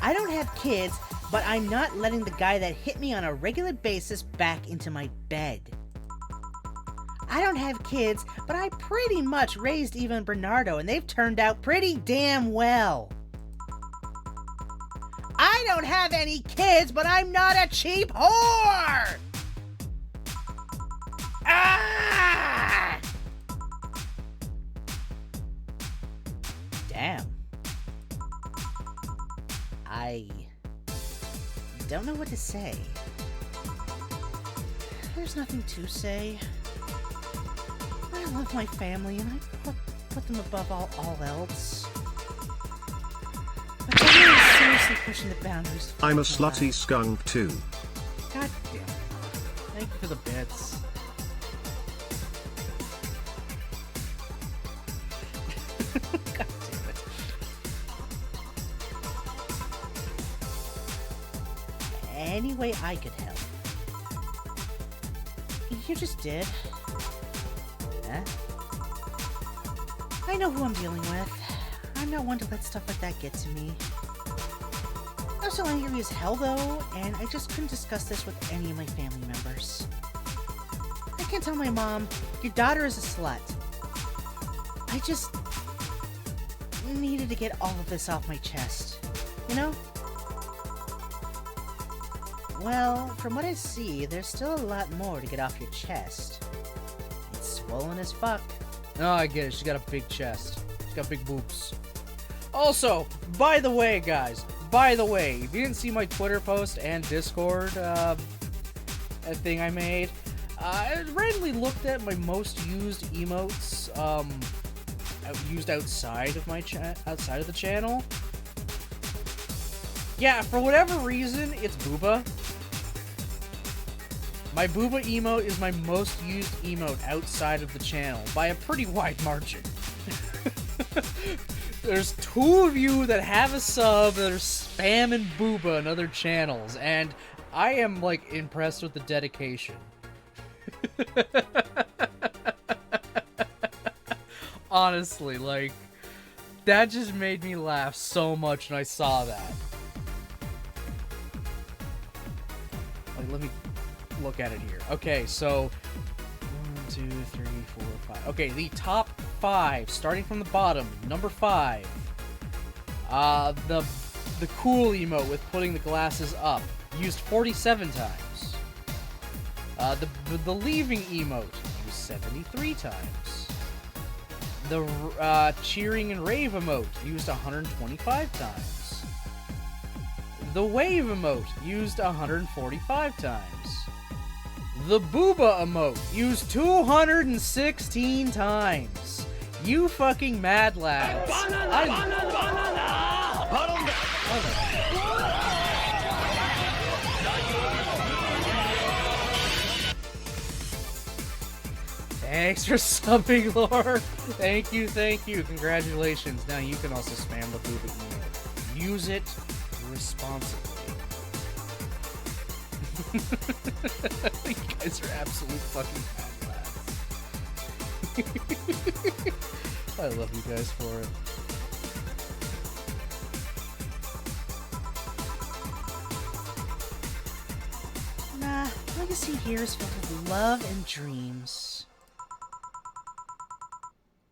I don't have kids, but I'm not letting the guy that hit me on a regular basis back into my bed. I don't have kids, but I pretty much raised Eva and Bernardo, and they've turned out pretty damn well. I don't have any kids, but I'm not a cheap whore! Ah! Damn. I don't know what to say. There's nothing to say. I love my family, and I put them above all else. But they're really seriously pushing the boundaries. I'm a slutty skunk too. God damn it. Thank you for the bits. God damn it. Any way I could help. You just did. Huh? I know who I'm dealing with. I'm not one to let stuff like that get to me. I'm so angry as hell though, and I just couldn't discuss this with any of my family members. I can't tell my mom, your daughter is a slut. I just needed to get all of this off my chest, you know? Well, from what I see, there's still a lot more to get off your chest. It's swollen as fuck. Oh, I get it. She's got a big chest. She's got big boobs. Also, by the way, guys, if you didn't see my Twitter post and Discord thing I made, I randomly looked at my most used emotes used outside of my outside of the channel. Yeah, for whatever reason, it's booba. My booba emote is my most used emote outside of the channel by a pretty wide margin. There's 2 of you that have a sub that are spamming booba in other channels, and I am, like, impressed with the dedication. Honestly, like, that just made me laugh so much when I saw that. Like, let me look at it here. Okay, so 1, 2, 3, 4, 5. Okay, the top 5, starting from the bottom. Number 5, the cool emote with putting the glasses up, used 47 times. The leaving emote, used 73 times. The cheering and rave emote used 125 times. The wave emote used 145 times. The booba emote used 216 times. You fucking mad lads. Thanks for subbing, Lore. Thank you, thank you. Congratulations. Now you can also spam the booba emote. Use it responsibly. You guys are absolute fucking mad lads. I love you guys for it. Nah, legacy here is filled with love and dreams.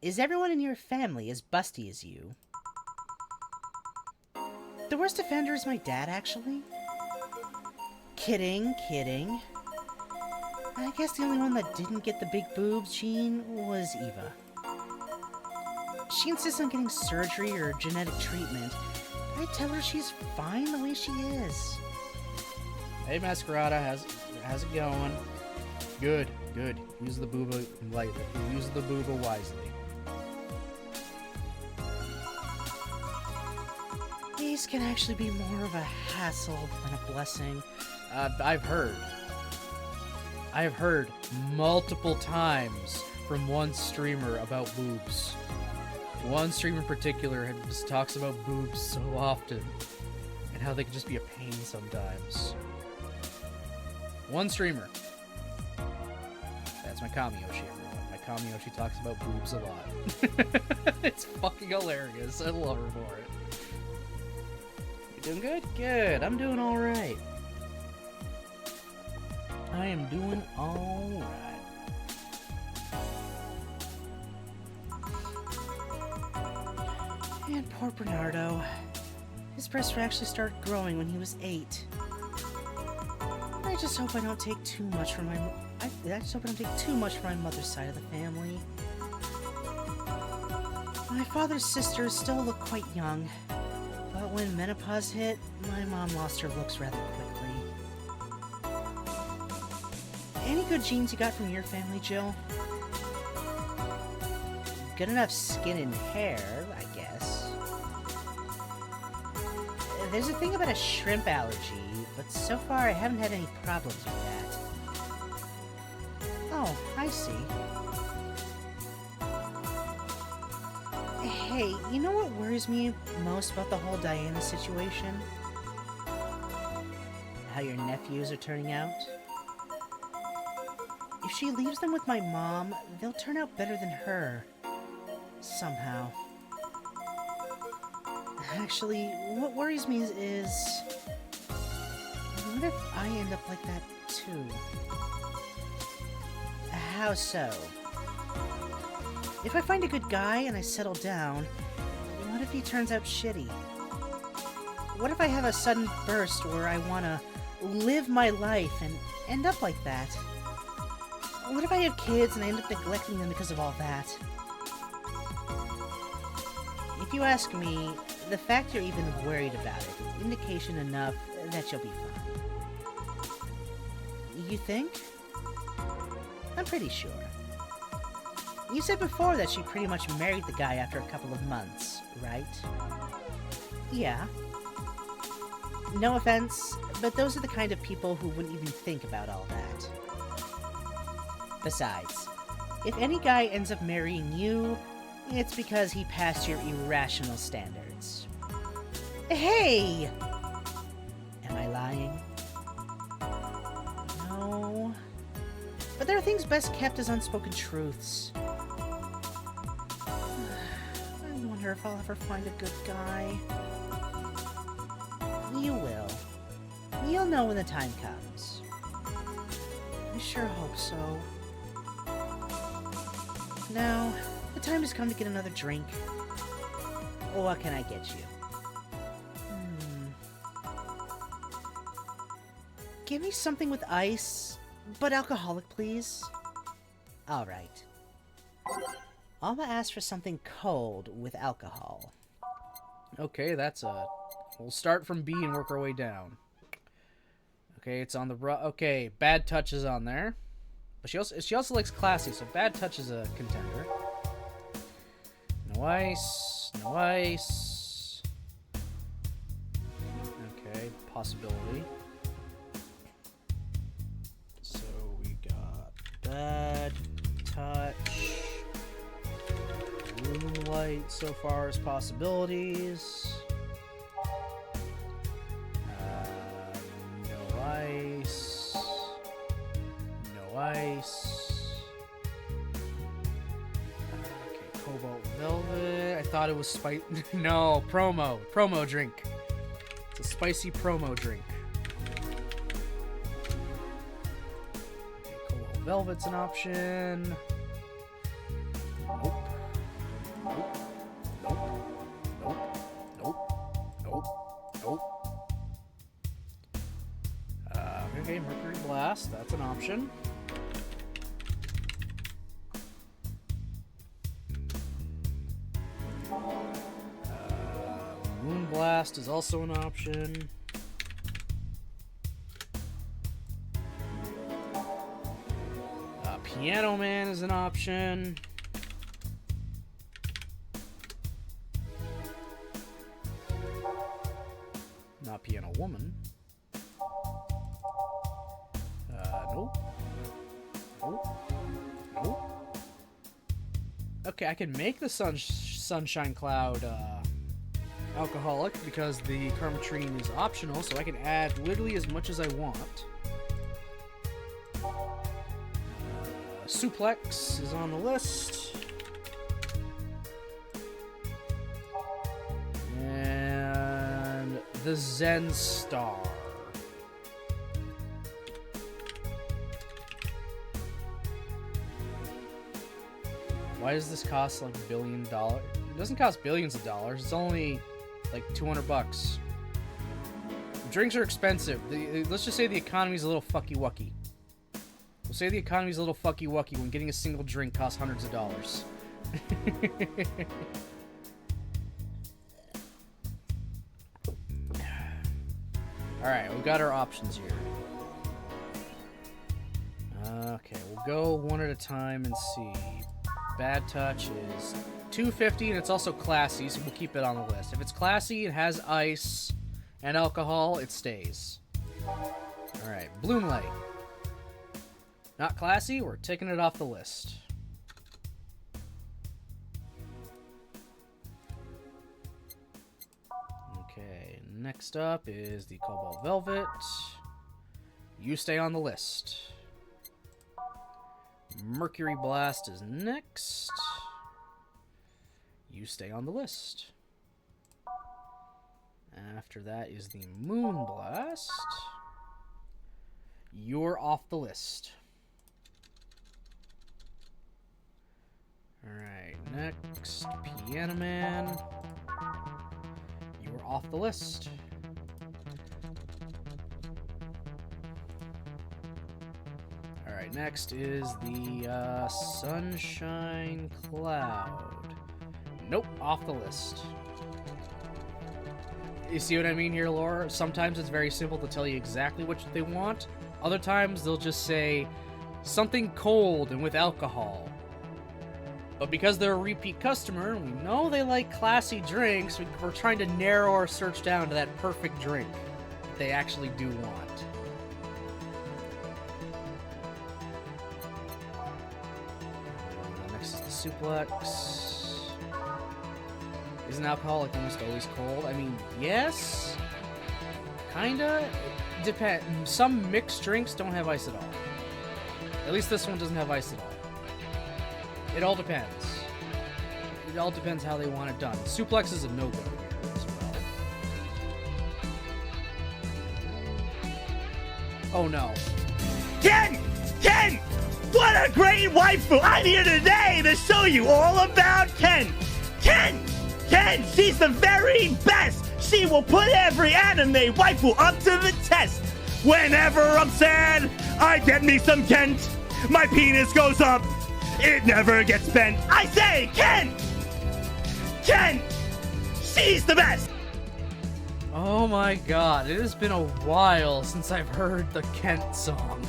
Is everyone in your family as busty as you? The worst offender is my dad, actually. Kidding. I guess the only one that didn't get the big boobs gene was Eva. She insists on getting surgery or genetic treatment. I tell her she's fine the way she is. Hey, Masquerada, how's it going? Good. Use the booba lightly. Use the booba wisely. These can actually be more of a hassle than a blessing. I've heard multiple times from one streamer about boobs. One streamer in particular just talks about boobs so often, and how they can just be a pain sometimes. One streamer. That's my Kamiyoshi, everyone. My Kamiyoshi talks about boobs a lot. It's fucking hilarious. I love her for it. You doing good? Good. I'm doing alright. I am doing alright. And poor Bernardo. His breasts actually started growing when he was 8. I just hope I don't take too much from my mother's side of the family. My father's sisters still look quite young, but when menopause hit, my mom lost her looks rather quickly. Any good genes you got from your family, Jill? Good enough skin and hair, I guess. There's a thing about a shrimp allergy, but so far I haven't had any problems with that. Oh, I see. Hey, you know what worries me most about the whole Diana situation? How your nephews are turning out? If she leaves them with my mom, they'll turn out better than her. Somehow. Actually, what worries me is... what if I end up like that, too? How so? If I find a good guy and I settle down, what if he turns out shitty? What if I have a sudden burst where I want to live my life and end up like that? What if I have kids and I end up neglecting them because of all that? If you ask me, the fact you're even worried about it is indication enough that you'll be fine. You think? I'm pretty sure. You said before that she pretty much married the guy after a couple of months, right? Yeah. No offense, but those are the kind of people who wouldn't even think about all that. Besides, if any guy ends up marrying you, it's because he passed your irrational standards. Hey! Am I lying? No. But there are things best kept as unspoken truths. I wonder if I'll ever find a good guy. You will. You'll know when the time comes. I sure hope so. Now, the time has come to get another drink. What can I get you? Give me something with ice, but alcoholic, please. Alright. Alma asked for something cold with alcohol. Okay, that's a... We'll start from B and work our way down. Okay, it's on the... Okay, Bad Touch is on there. But she also likes classy, so Bad Touch is a contender. No ice. No ice. Okay, possibility. So we got Bad Touch. Moonlight so far as possibilities. No ice. No ice. Okay, Cobalt Velvet. I thought it was spice. No, promo. Promo drink. It's a spicy promo drink. Okay, Cobalt Velvet's an option. Nope. Nope. Nope. Nope. Nope. Nope. Okay, Mercury Blast. That's an option. Moon Blast is also an option. Piano Man is an option. Not Piano Woman. Nope. Nope. Nope. Okay, I can make the Sunshine Cloud alcoholic because the Carmetrine is optional, so I can add literally as much as I want. Suplex is on the list. And the Zen Star. Why does this cost like $1 billion? It doesn't cost billions of dollars. It's only like $200. Drinks are expensive. Let's just say the economy's a little fucky-wucky. We'll say the economy's a little fucky-wucky when getting a single drink costs hundreds of dollars. Alright, we've got our options here. Okay, we'll go one at a time and see. Bad Touch is $250 and it's also classy, so we'll keep it on the list. If it's classy, it has ice and alcohol, it stays. Alright, Bloom Light. Not classy, we're taking it off the list. Okay, next up is the Cobalt Velvet. You stay on the list. Mercury Blast is next. You stay on the list. After that is the Moon Blast. You're off the list. Alright, next, Piano Man. You're off the list. Alright, next is the Sunshine Cloud. Nope, off the list. You see what I mean here, Laura? Sometimes it's very simple to tell you exactly what they want. Other times they'll just say something cold and with alcohol. But because they're a repeat customer, and we know they like classy drinks, we're trying to narrow our search down to that perfect drink that they actually do want. Next is the Suplex. Is an alcoholic almost always cold? I mean, yes. Kinda. It depends. Some mixed drinks don't have ice at all. At least this one doesn't have ice at all. It all depends. It all depends how they want it done. Suplex is a no-go here as well. Oh no. Ken! Ken! What a great waifu! I'm here today to show you all about Ken! Ken! Ken! She's the very best! She will put every anime waifu up to the test! Whenever I'm sad, I get me some Kent! My penis goes up! It never gets bent. I say, Ken! Ken! She's the best! Oh my god, it has been a while since I've heard the Kent song.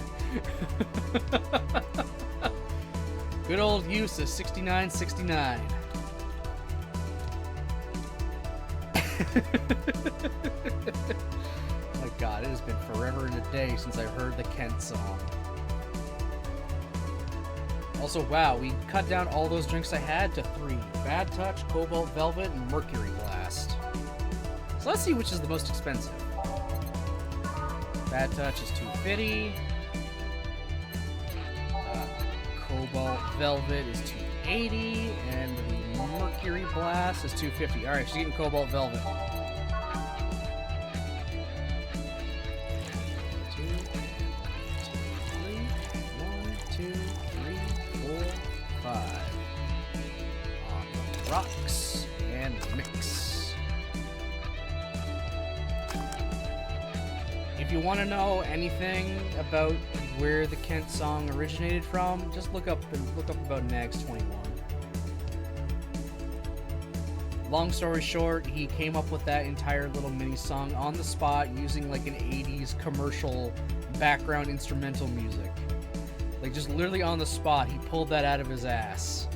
Good old use of 6969. My god, it has been forever and a day since I've heard the Kent song. Also, wow, we cut down all those drinks I had to 3. Bad Touch, Cobalt Velvet, and Mercury Blast. So let's see which is the most expensive. Bad Touch is $250. Cobalt Velvet is $280, and the Mercury Blast is $250. All right, she's getting Cobalt Velvet. 5 on the rocks and mix. If you want to know anything about where the Kent song originated from, just look up about Nags 21. Long story short, he came up with that entire little mini song on the spot using like an 80s commercial background instrumental music. Like, just literally on the spot, he pulled that out of his ass.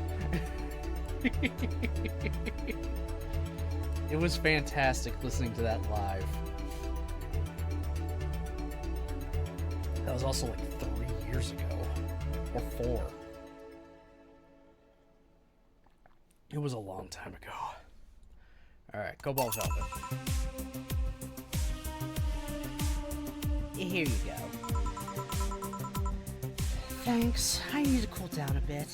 It was fantastic listening to that live. That was also like 3 years ago. Or 4. It was a long time ago. Alright, Cobalt Velvet. Here you go. Thanks. I need to cool down a bit.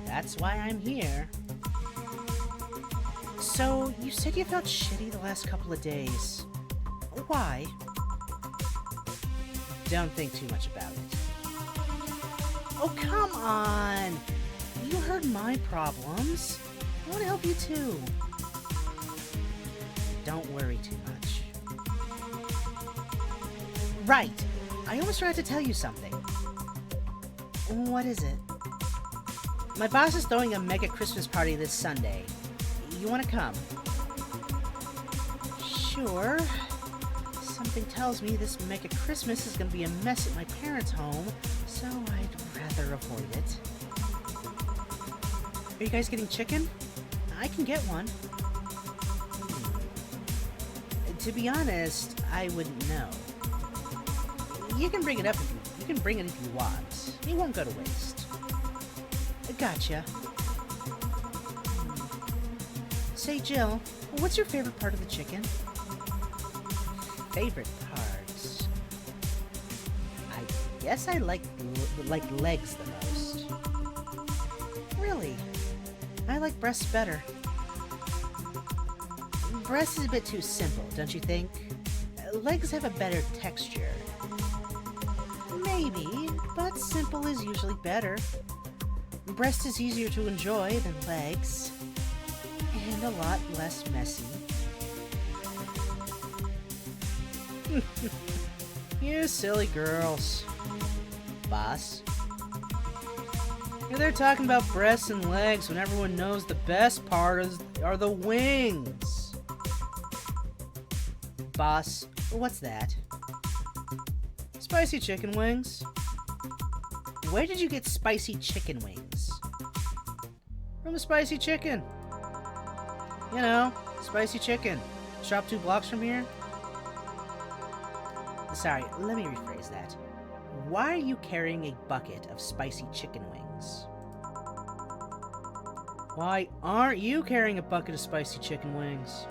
That's why I'm here. So, you said you felt shitty the last couple of days. Why? Don't think too much about it. Oh, come on! You heard my problems. I want to help you too. Don't worry too much. Right! I almost forgot to tell you something. What is it? My boss is throwing a mega Christmas party this Sunday. You want to come? Sure. Something tells me this mega Christmas is going to be a mess at my parents' home, so I'd rather avoid it. Are you guys getting chicken? I can get one. To be honest, I wouldn't know. You can bring it up if you can bring it if you want. It won't go to waste. Gotcha. Say, Jill, what's your favorite part of the chicken? Favorite parts? I guess I like legs the most. Really? I like breasts better. Breasts is a bit too simple, don't you think? Legs have a better texture. Maybe, but simple is usually better. Breast is easier to enjoy than legs, and a lot less messy. You silly girls. Boss? You're there talking about breasts and legs when everyone knows the best part are the wings. Boss, what's that? Spicy chicken wings. Where did you get spicy chicken wings? From the Spicy Chicken. You know, spicy chicken. Shop 2 blocks from here. Sorry, let me rephrase that. Why are you carrying a bucket of spicy chicken wings? Why aren't you carrying a bucket of spicy chicken wings?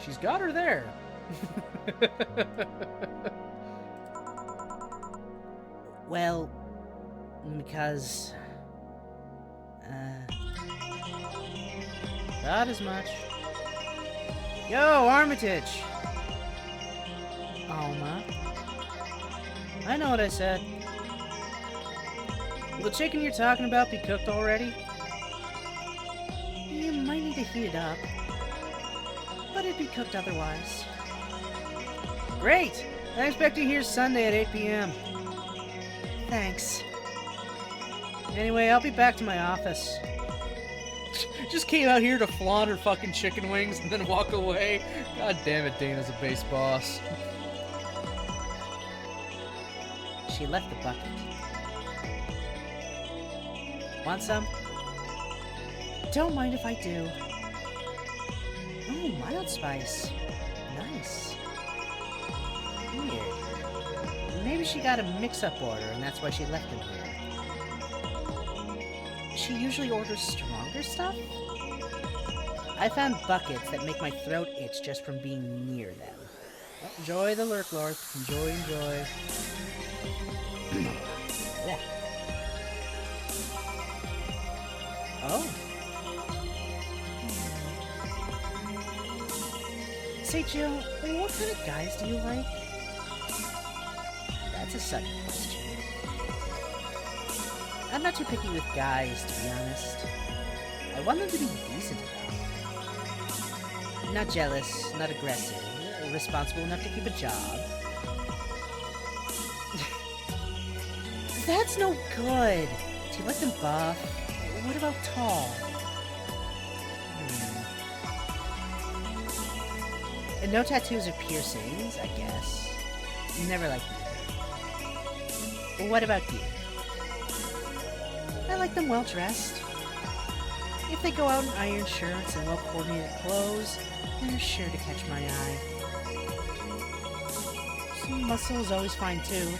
She's got her there. Well, because... not as much. Yo, Armitage! Alma? I know what I said. Will the chicken you're talking about be cooked already? You might need to heat it up, but it'd be cooked otherwise. Great! I expect you here Sunday at 8 p.m. Thanks. Anyway, I'll be back to my office. Just came out here to flaunt her fucking chicken wings and then walk away. God damn it, Dana's a base boss. She left the bucket. Want some? Don't mind if I do. Oh, mild spice. Nice. Weird. Maybe she got a mix-up order and that's why she left them here. She usually orders stronger stuff? I found buckets that make my throat itch just from being near them. Well, enjoy the lurk, Lord. Enjoy, enjoy. Yeah. Oh. Say, Jill, what kind of guys do you like? That's a sudden question. I'm not too picky with guys, to be honest. I want them to be decent enough. Not jealous, not aggressive, responsible enough to keep a job. That's no good. Do you like them buff? What about tall? And no tattoos or piercings, I guess. Never liked either. What about you? I like them well-dressed. If they go out in iron shirts and well-coordinated clothes, they're sure to catch my eye. Some muscle is always fine too,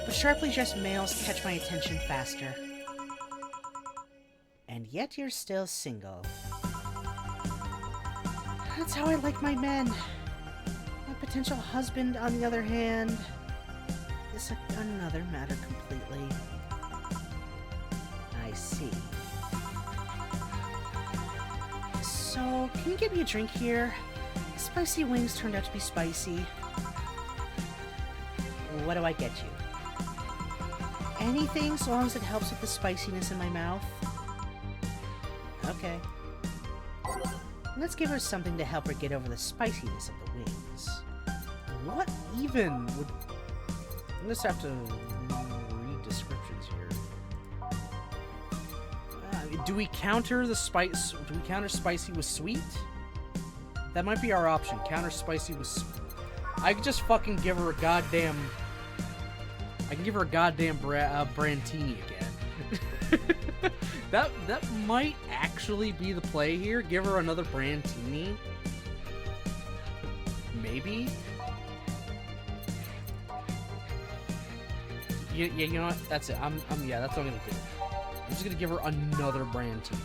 but sharply dressed males catch my attention faster. And yet you're still single. That's how I like my men. My potential husband, on the other hand, is another matter completely. I see. So, can you get me a drink here? Spicy wings turned out to be spicy. What do I get you? Anything, so long as it helps with the spiciness in my mouth. Okay. Let's give her something to help her get over the spiciness of the wings. What even would... I'm just have to read descriptions here. Do we counter the spice? Do we counter spicy with sweet? That might be our option. Counter spicy with sweet. I could just fucking give her a goddamn... I can give her a goddamn Brantini again. That might actually be the play here. Give her another Brantini. Maybe. Yeah, you know what? That's it. Yeah, that's what I'm gonna do. I'm just gonna give her another Brantini.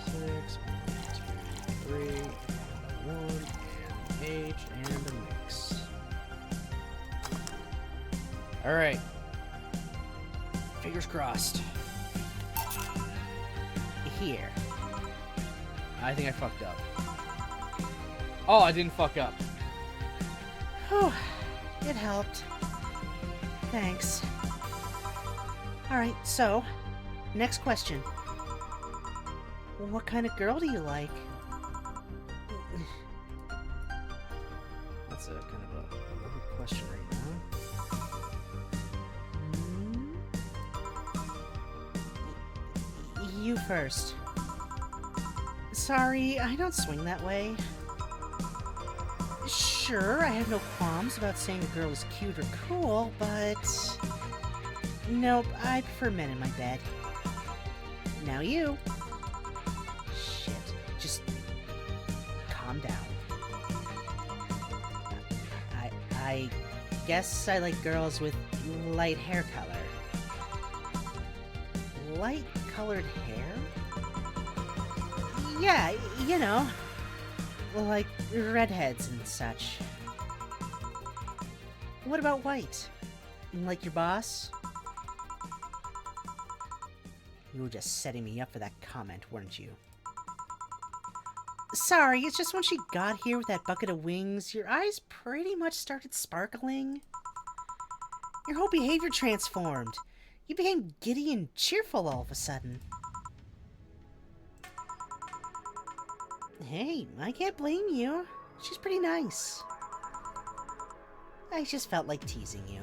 6, 1, 2, 3, 1, and H, and a mix. Alright. Fingers crossed. Here. I think I fucked up. Oh, I didn't fuck up. Whew. It helped. Thanks. Alright, so, next question. What kind of girl do you like? That's a kind of a loaded question right now. You first. Sorry, I don't swing that way. Sure, I have no qualms about saying a girl is cute or cool, but... Nope, I prefer men in my bed. Now you. Shit, just... calm down. I guess I like girls with light hair color. Light colored hair? Yeah, you know, like redheads and such. What about white? Like your boss? You were just setting me up for that comment, weren't you? Sorry, it's just when she got here with that bucket of wings, your eyes pretty much started sparkling. Your whole behavior transformed. You became giddy and cheerful all of a sudden. Hey, I can't blame you. She's pretty nice. I just felt like teasing you.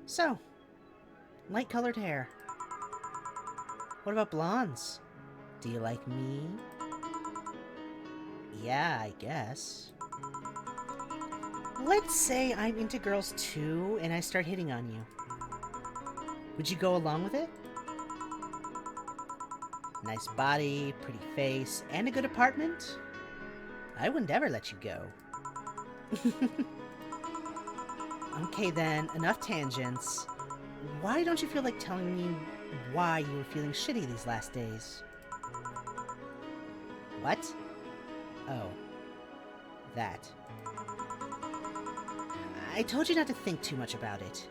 So, light-colored hair. What about blondes? Do you like me? Yeah, I guess. Let's say I'm into girls too, and I start hitting on you. Would you go along with it? Nice body, pretty face, and a good apartment? I wouldn't ever let you go. Okay then, enough tangents. Why don't you feel like telling me why you were feeling shitty these last days? What? Oh. That. I told you not to think too much about it.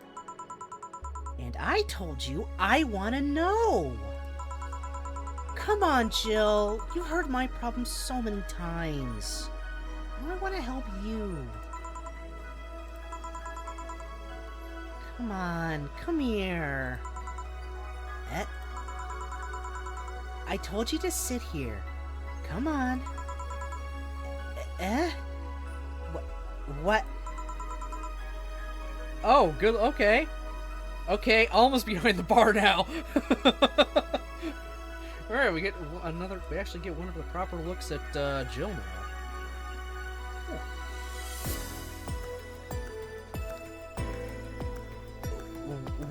And I told you I want to know! Come on, Jill. You've heard my problems so many times. I want to help you. Come on, come here. I told you to sit here. Come on. What? Oh, good. Okay. Okay, almost behind the bar now. All right, we get another. We actually get one of the proper looks at Jill now. Cool.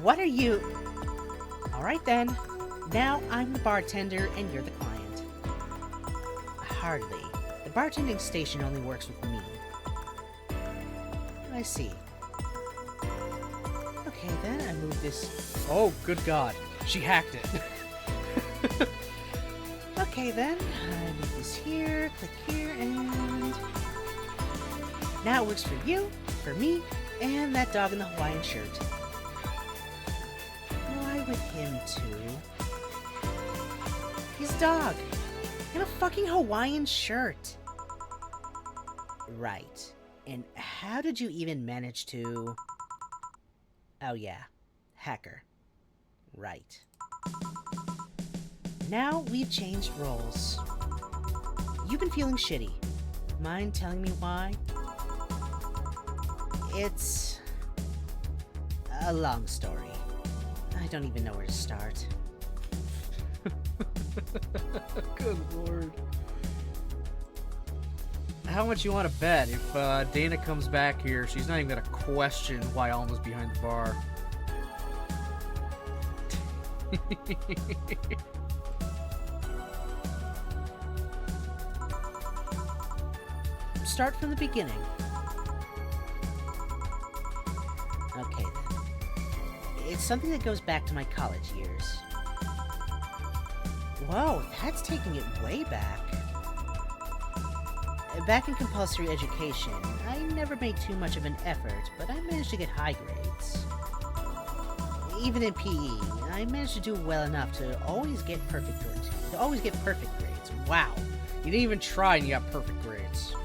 What are you? All right then. Now I'm the bartender and you're the client. Hardly. The bartending station only works with me. I see. Okay then, I move this. Oh, good God. She hacked it. Okay then, I move this here, click here, and... Now it works for you, for me, and that dog in the Hawaiian shirt. Why with him too? His dog! In a fucking Hawaiian shirt! Right. And how did you even manage to... Oh yeah, hacker. Right. Now we've changed roles. You've been feeling shitty. Mind telling me why? It's a long story. I don't even know where to start. Good Lord. How much you want to bet if Dana comes back here, she's not even going to question why Alma's behind the bar. Start from the beginning. Okay then. It's something that goes back to my college years. Whoa, that's taking it way back. Back in compulsory education, I never made too much of an effort, but I managed to get high grades. Even in PE, I managed to do well enough to always get perfect grades. Wow. You didn't even try and you got perfect grades.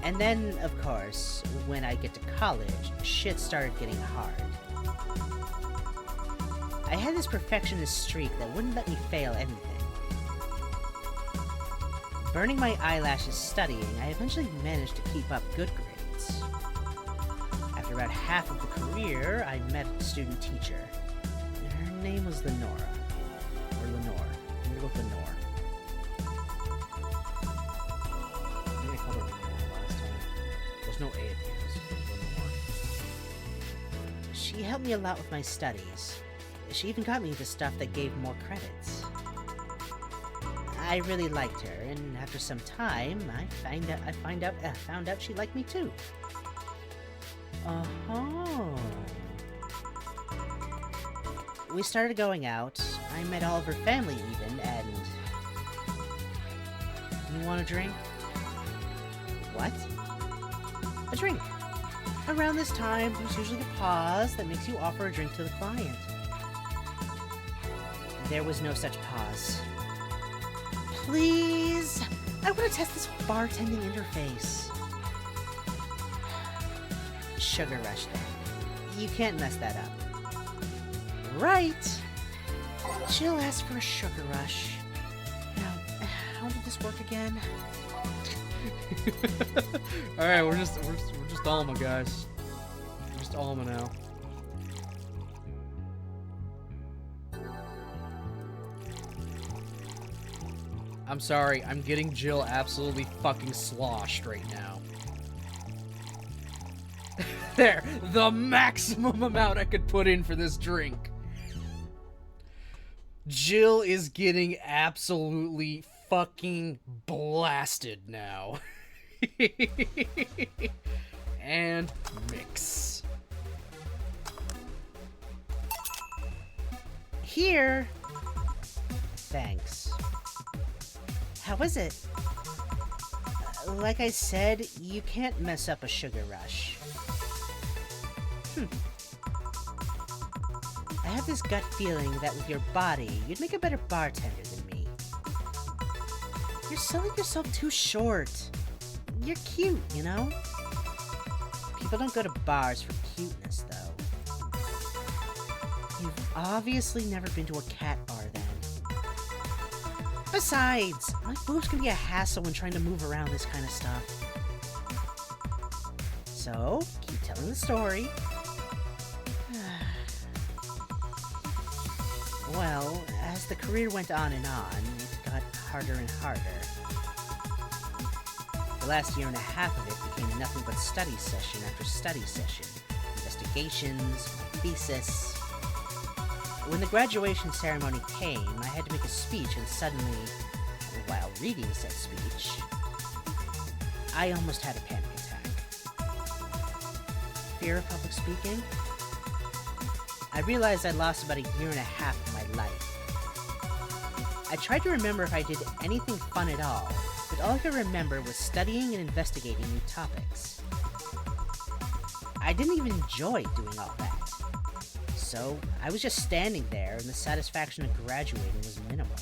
And then, of course, when I get to college, shit started getting hard. I had this perfectionist streak that wouldn't let me fail anything. Burning my eyelashes studying, I eventually managed to keep up good grades. After about half of the career, I met a student teacher. Her name was Lenora. Or Lenore. I'm gonna go with Lenore. I think I called her Lenore last time. There's no A at the end, so it's Lenore. She helped me a lot with my studies. She even got me into stuff that gave more credits. I really liked her, and after some time, I found out she liked me too. We started going out. I met all of her family even, and... You want a drink? What? A drink. Around this time, there's usually a pause that makes you offer a drink to the client. There was no such pause. Please! I want to test this bartending interface. Sugar rush then. You can't mess that up. Right! Jill asked for a sugar rush. Now, how did this work again? All right, we're just Alma, guys. We're just Alma now. I'm sorry, I'm getting Jill absolutely fucking sloshed right now. There, the maximum amount I could put in for this drink. Jill is getting absolutely fucking blasted now. And mix. Here. Thanks. How was it? Like I said, you can't mess up a sugar rush. I have this gut feeling that with your body, you'd make a better bartender than me. You're selling yourself too short. You're cute, you know? People don't go to bars for cuteness, though. You've obviously never been to a cat bar, then. Besides, my boobs can be a hassle when trying to move around this kind of stuff. So, keep telling the story. Well, as the career went on, it got harder and harder. The last year and a half of it became nothing but study session after study session. Investigations, my thesis. When the graduation ceremony came, I had to make a speech, and suddenly, while reading said speech, I almost had a panic attack. Fear of public speaking? I realized I'd lost about a year and a half of my life. I tried to remember if I did anything fun at all, but all I could remember was studying and investigating new topics. I didn't even enjoy doing all that. So, I was just standing there, and the satisfaction of graduating was minimal.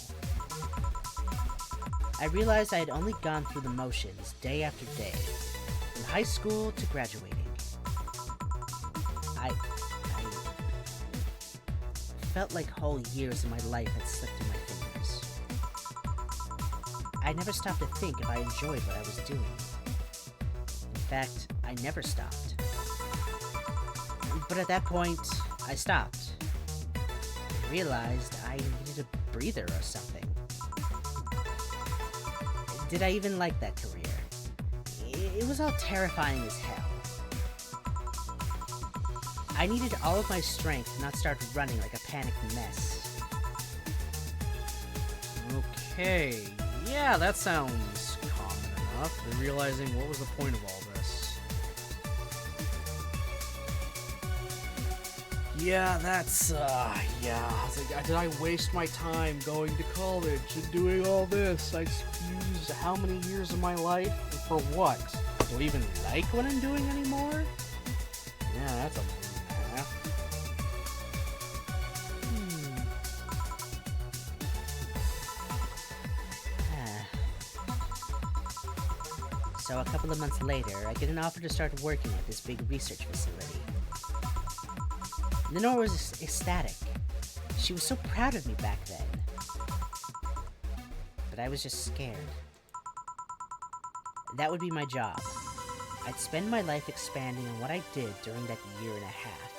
I realized I had only gone through the motions day after day, from high school to graduating. I felt like whole years of my life had slipped through my fingers. I never stopped to think if I enjoyed what I was doing. In fact, I never stopped. But at that point, I stopped. I realized I needed a breather or something. Did I even like that career? It was all terrifying as hell. I needed all of my strength to not start running like a panicked mess. Okay, yeah, that sounds common enough. They're realizing what was the point of all this. Yeah, that's, yeah. I was like, did I waste my time going to college and doing all this? I used how many years of my life? And for what? Do I even like what I'm doing anymore? Yeah, that's a year and a half. So a couple of months later, I get an offer to start working at this big research facility. Lenore was ecstatic. She was so proud of me back then. But I was just scared. That would be my job. I'd spend my life expanding on what I did during that year and a half.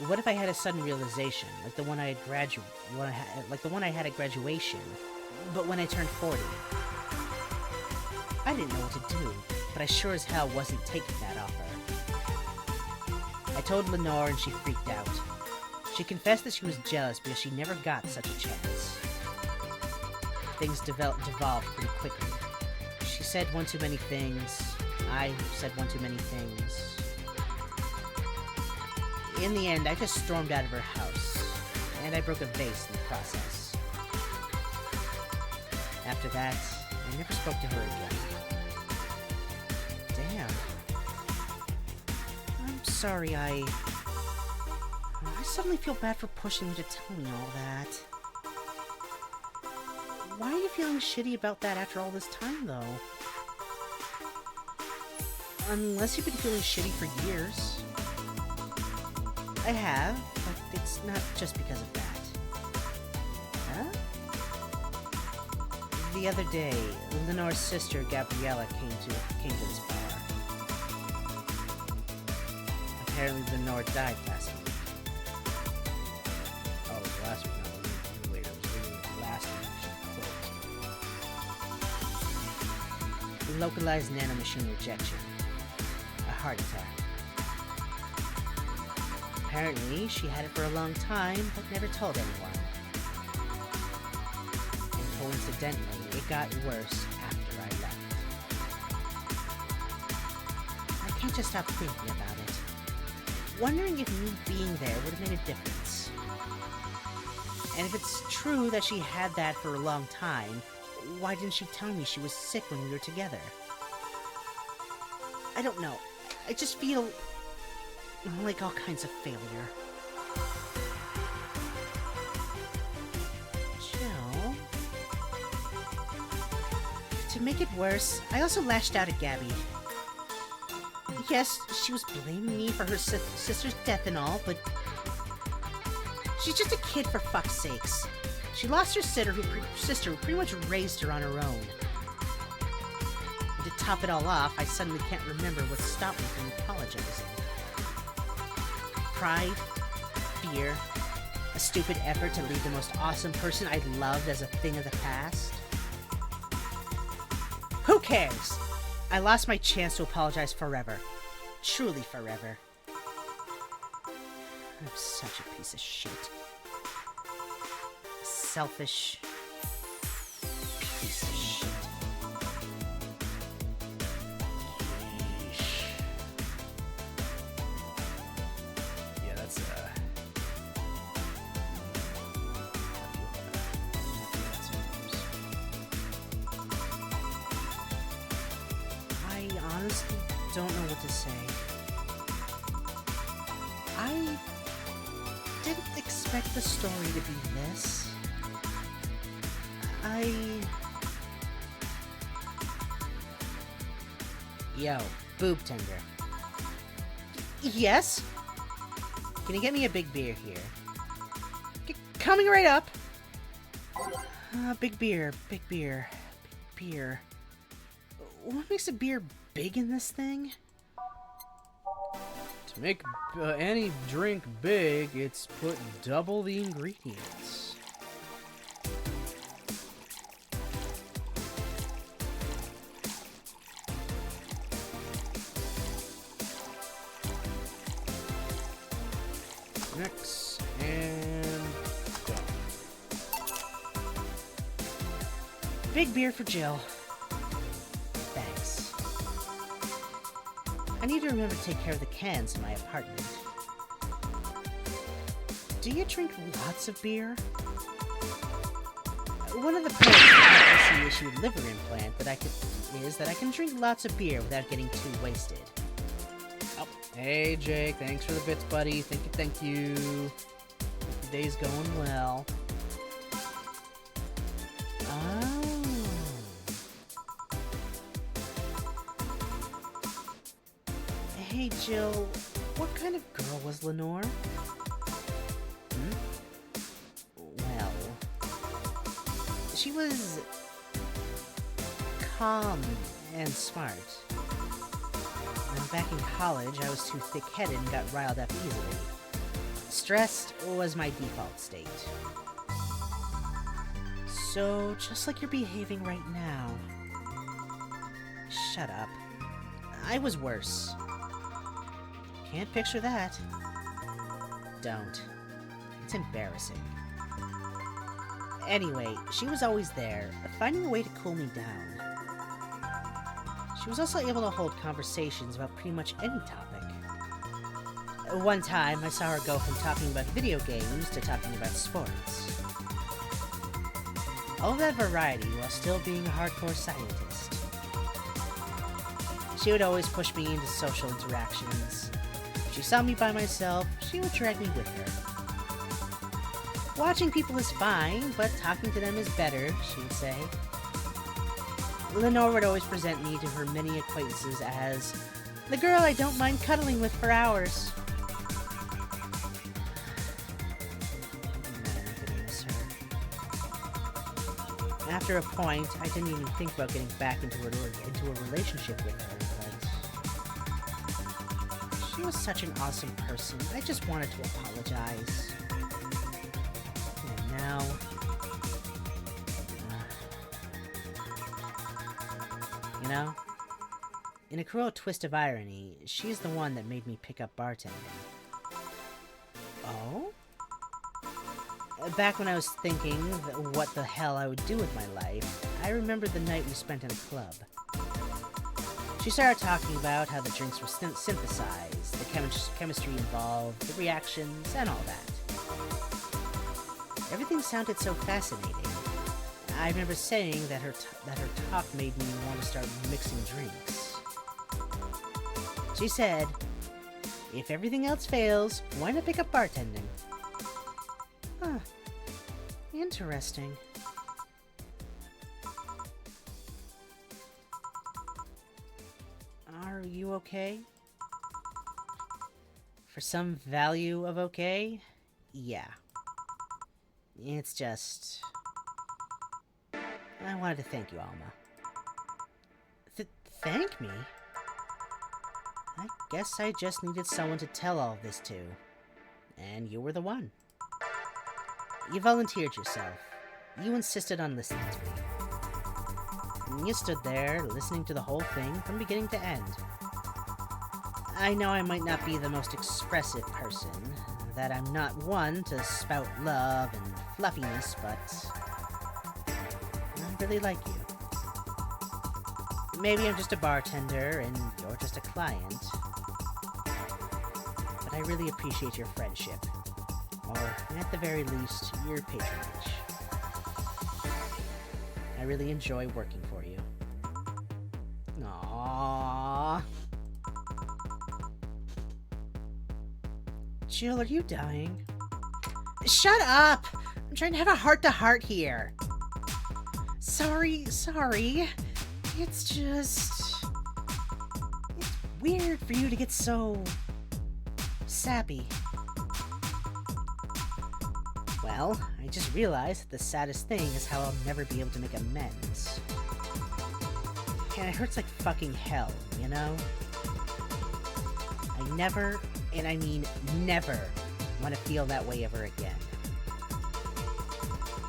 What if I had a sudden realization, like the one I had at graduation, but when I turned 40? I didn't know what to do, but I sure as hell wasn't taking that offer. I told Lenore and she freaked out. She confessed that she was jealous because she never got such a chance. Things devolved pretty quickly. She said one too many things. I said one too many things. In the end, I just stormed out of her house, and I broke a vase in the process. After that, I never spoke to her again. Damn. I'm sorry, I suddenly feel bad for pushing you to tell me all that. Why are you feeling shitty about that after all this time, though? Unless you've been feeling shitty for years. I have, but it's not just because of that. Huh? The other day, Lenore's sister, Gabriella, came to this bar. Apparently, Lenore died last week. Oh, it was last week, not a week later. It was literally last week. Localized nanomachine rejection. A heart attack. Apparently, she had it for a long time, but never told anyone. And coincidentally, it got worse after I left. I can't just stop thinking about it. Wondering if me being there would have made a difference. And if it's true that she had that for a long time, why didn't she tell me she was sick when we were together? I don't know. I just feel like all kinds of failure. Jill. To make it worse, I also lashed out at Gabby. Yes, she was blaming me for her sister's death and all, but she's just a kid for fuck's sakes. She lost her sister who pretty much raised her on her own. And to top it all off, I suddenly can't remember what stopped me from apologizing. Pride, fear, a stupid effort to leave the most awesome person I'd loved as a thing of the past. Who cares? I lost my chance to apologize forever. Truly forever. I'm such a piece of shit. Selfish piece of shit. Yeah, that's I honestly don't know what to say. I didn't expect the story to be this. Yo, boob tender. Yes? Can you get me a big beer here? Coming right up! Big beer, big beer, big beer. What makes a beer big in this thing? to make any drink big, it's put double the ingredients. Next, and done. Big beer for Jill. Thanks. I need to remember to take care of the cans in my apartment. Do you drink lots of beer? One of the perks of the issued liver implant is that I can drink lots of beer without getting too wasted. Oh, hey Jake, thanks for the bits, buddy. Thank you. Hope your day's going well. Oh. Hey Jill, what kind of girl was Lenore? Well, she was calm and smart. When back in college, I was too thick-headed and got riled up easily. Stressed was my default state. So, just like you're behaving right now. Shut up. I was worse. Can't picture that. Don't. It's embarrassing. Anyway, she was always there, finding a way to cool me down. She was also able to hold conversations about pretty much any topic. One time, I saw her go from talking about video games to talking about sports. All that variety while still being a hardcore scientist. She would always push me into social interactions. If she saw me by myself, she would drag me with her. Watching people is fine, but talking to them is better, she would say. Lenore would always present me to her many acquaintances as the girl I don't mind cuddling with for hours. after a point, I didn't even think about getting back into a relationship with her, but she was such an awesome person. I just wanted to apologize. And now... you know? In a cruel twist of irony, she's the one that made me pick up bartending. Oh? Back when I was thinking what the hell I would do with my life, I remembered the night we spent in a club. She started talking about how the drinks were synthesized, the chemistry involved, the reactions, and all that. Everything sounded so fascinating. I remember saying that her talk made me want to start mixing drinks. She said, if everything else fails, why not pick up bartending? Huh. Interesting. Are you okay? For some value of okay? Yeah. It's just... I wanted to thank you, Alma. Thank me? I guess I just needed someone to tell all of this to. And you were the one. You volunteered yourself. You insisted on listening to me. And you stood there, listening to the whole thing from beginning to end. I know I might not be the most expressive person, that I'm not one to spout love and fluffiness, but... I really like you. Maybe I'm just a bartender and you're just a client. But I really appreciate your friendship. Or, at the very least, your patronage. I really enjoy working for you. Aww. Jill, are you dying? Shut up! I'm trying to have a heart-to-heart here. Sorry. It's just... It's weird for you to get so... sappy. Well, I just realized that the saddest thing is how I'll never be able to make amends. And it hurts like fucking hell, you know? I never, and I mean never, want to feel that way ever again.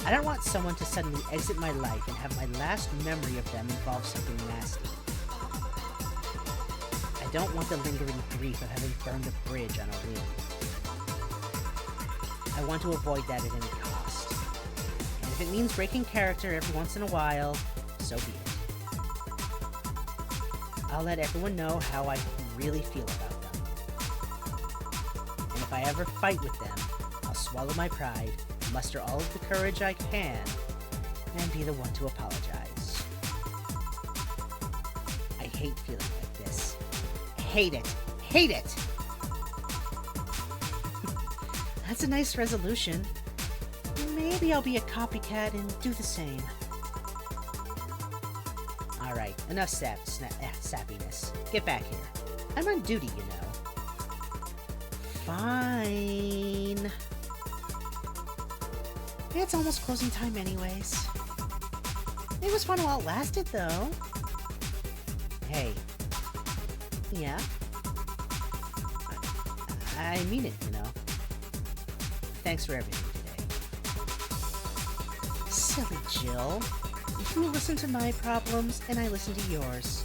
I don't want someone to suddenly exit my life and have my last memory of them involve something nasty. I don't want the lingering grief of having burned a bridge on a whim. I want to avoid that at any cost. And if it means breaking character every once in a while, so be it. I'll let everyone know how I really feel about them. And if I ever fight with them, I'll swallow my pride, muster all of the courage I can, and be the one to apologize. I hate feeling like this. Hate it. Hate it! That's a nice resolution. Maybe I'll be a copycat and do the same. Alright, enough sappiness. Get back here. I'm on duty, you know. Fine. It's almost closing time anyways. It was fun while it lasted, though. Hey. Yeah? I mean it, you know. Thanks for everything today. Silly Jill. You listen to my problems, and I listen to yours.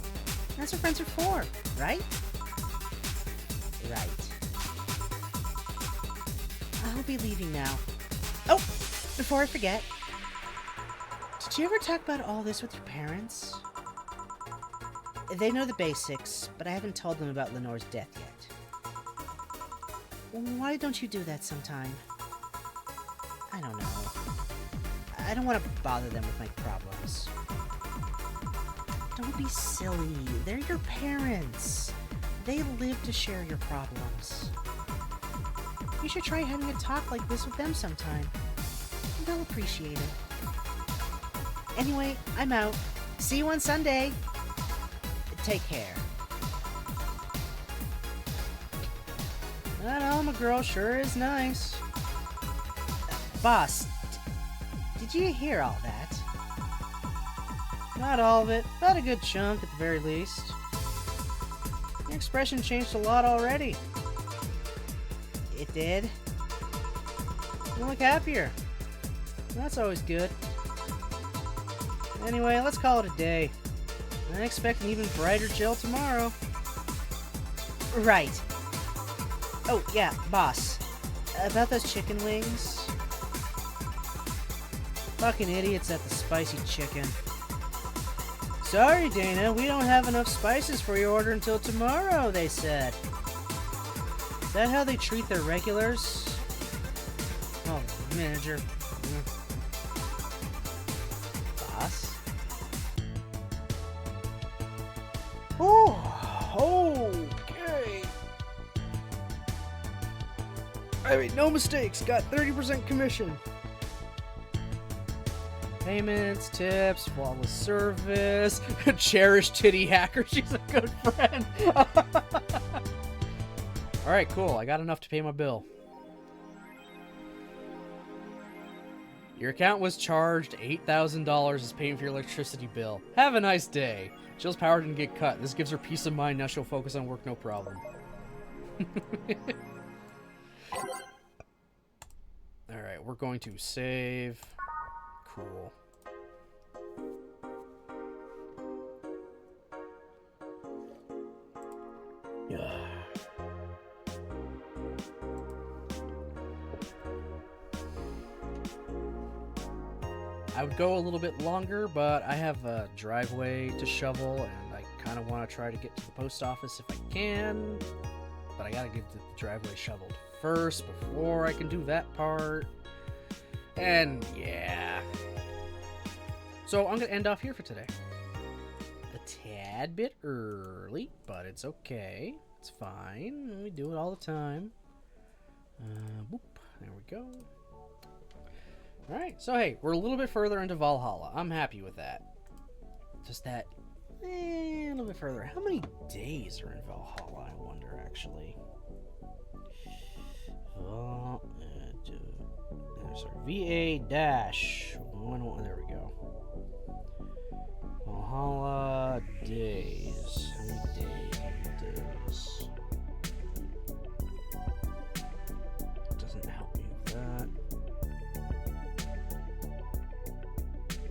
That's what friends are for, right? Right. I'll be leaving now. Oh! Before I forget, did you ever talk about all this with your parents? They know the basics, but I haven't told them about Lenore's death yet. Why don't you do that sometime? I don't know. I don't want to bother them with my problems. Don't be silly. They're your parents. They live to share your problems. You should try having a talk like this with them sometime. They'll appreciate it. Anyway, I'm out. See you on Sunday. Take care. That Alma girl sure is nice. Boss, did you hear all that? Not all of it, but a good chunk at the very least. Your expression changed a lot already. It did? You look happier. That's always good. Anyway, let's call it a day. I expect an even brighter Jill tomorrow. Right. Oh, yeah, boss. About those chicken wings. Fucking idiots at the spicy chicken. Sorry, Dana, we don't have enough spices for your order until tomorrow, they said. Is that how they treat their regulars? Oh, manager. Boss? Oh, okay. I made no mistakes. Got 30% commission. Payments, tips, flawless service, cherished titty hacker. She's a good friend. Alright, cool. I got enough to pay my bill. Your account was charged $8,000 as paying for your electricity bill. Have a nice day. Jill's power didn't get cut. This gives her peace of mind. Now she'll focus on work, no problem. Alright, we're going to save. Cool. Yeah. I would go a little bit longer, but I have a driveway to shovel, and I kind of want to try to get to the post office if I can. But I gotta get the driveway shoveled first before I can do that part. And yeah. So I'm going to end off here for today. A tad bit early, but it's okay. It's fine. We do it all the time. Boop. There we go. Alright, so hey, we're a little bit further into Valhalla. I'm happy with that. Just that, a little bit further. How many days are in Valhalla, I wonder, actually? Sorry, VA-11. There we go. Valhalla days. How many days? Doesn't help me with that.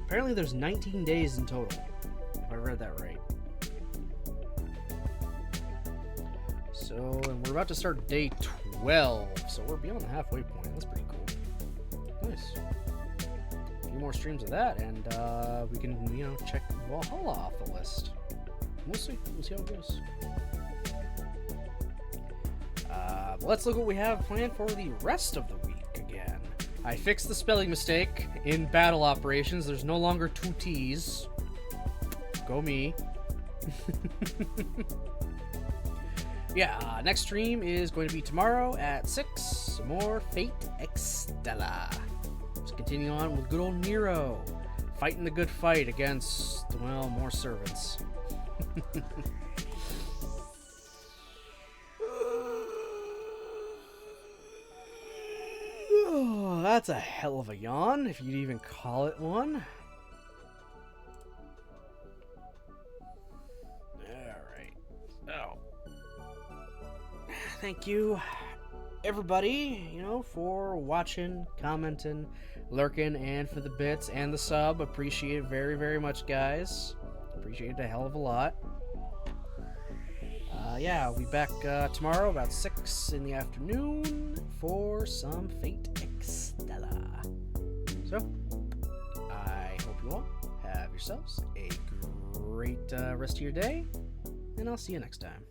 Apparently there's 19 days in total, if I read that right. So, and we're about to start day 12, so we're beyond the halfway point. That's pretty cool. Nice. A few more streams of that, and we can, check Valhalla off the list. We'll see. We'll see how it goes. Let's look what we have planned for the rest of the week again. I fixed the spelling mistake in battle operations. There's no longer 2 T's. Go me. Yeah, next stream is going to be tomorrow at 6. Some more Fate Extella. Let's continue on with good old Nero. Fighting the good fight against, well, more servants. Oh, that's a hell of a yawn, if you'd even call it one. Alright. Oh. Thank you, everybody, for watching, commenting, lurking, and for the bits and the sub. Appreciate it very, very much, guys. Appreciate it a hell of a lot. Yeah, I'll be back tomorrow about 6 in the afternoon for some Fate Extella. So, I hope you all have yourselves a great rest of your day, and I'll see you next time.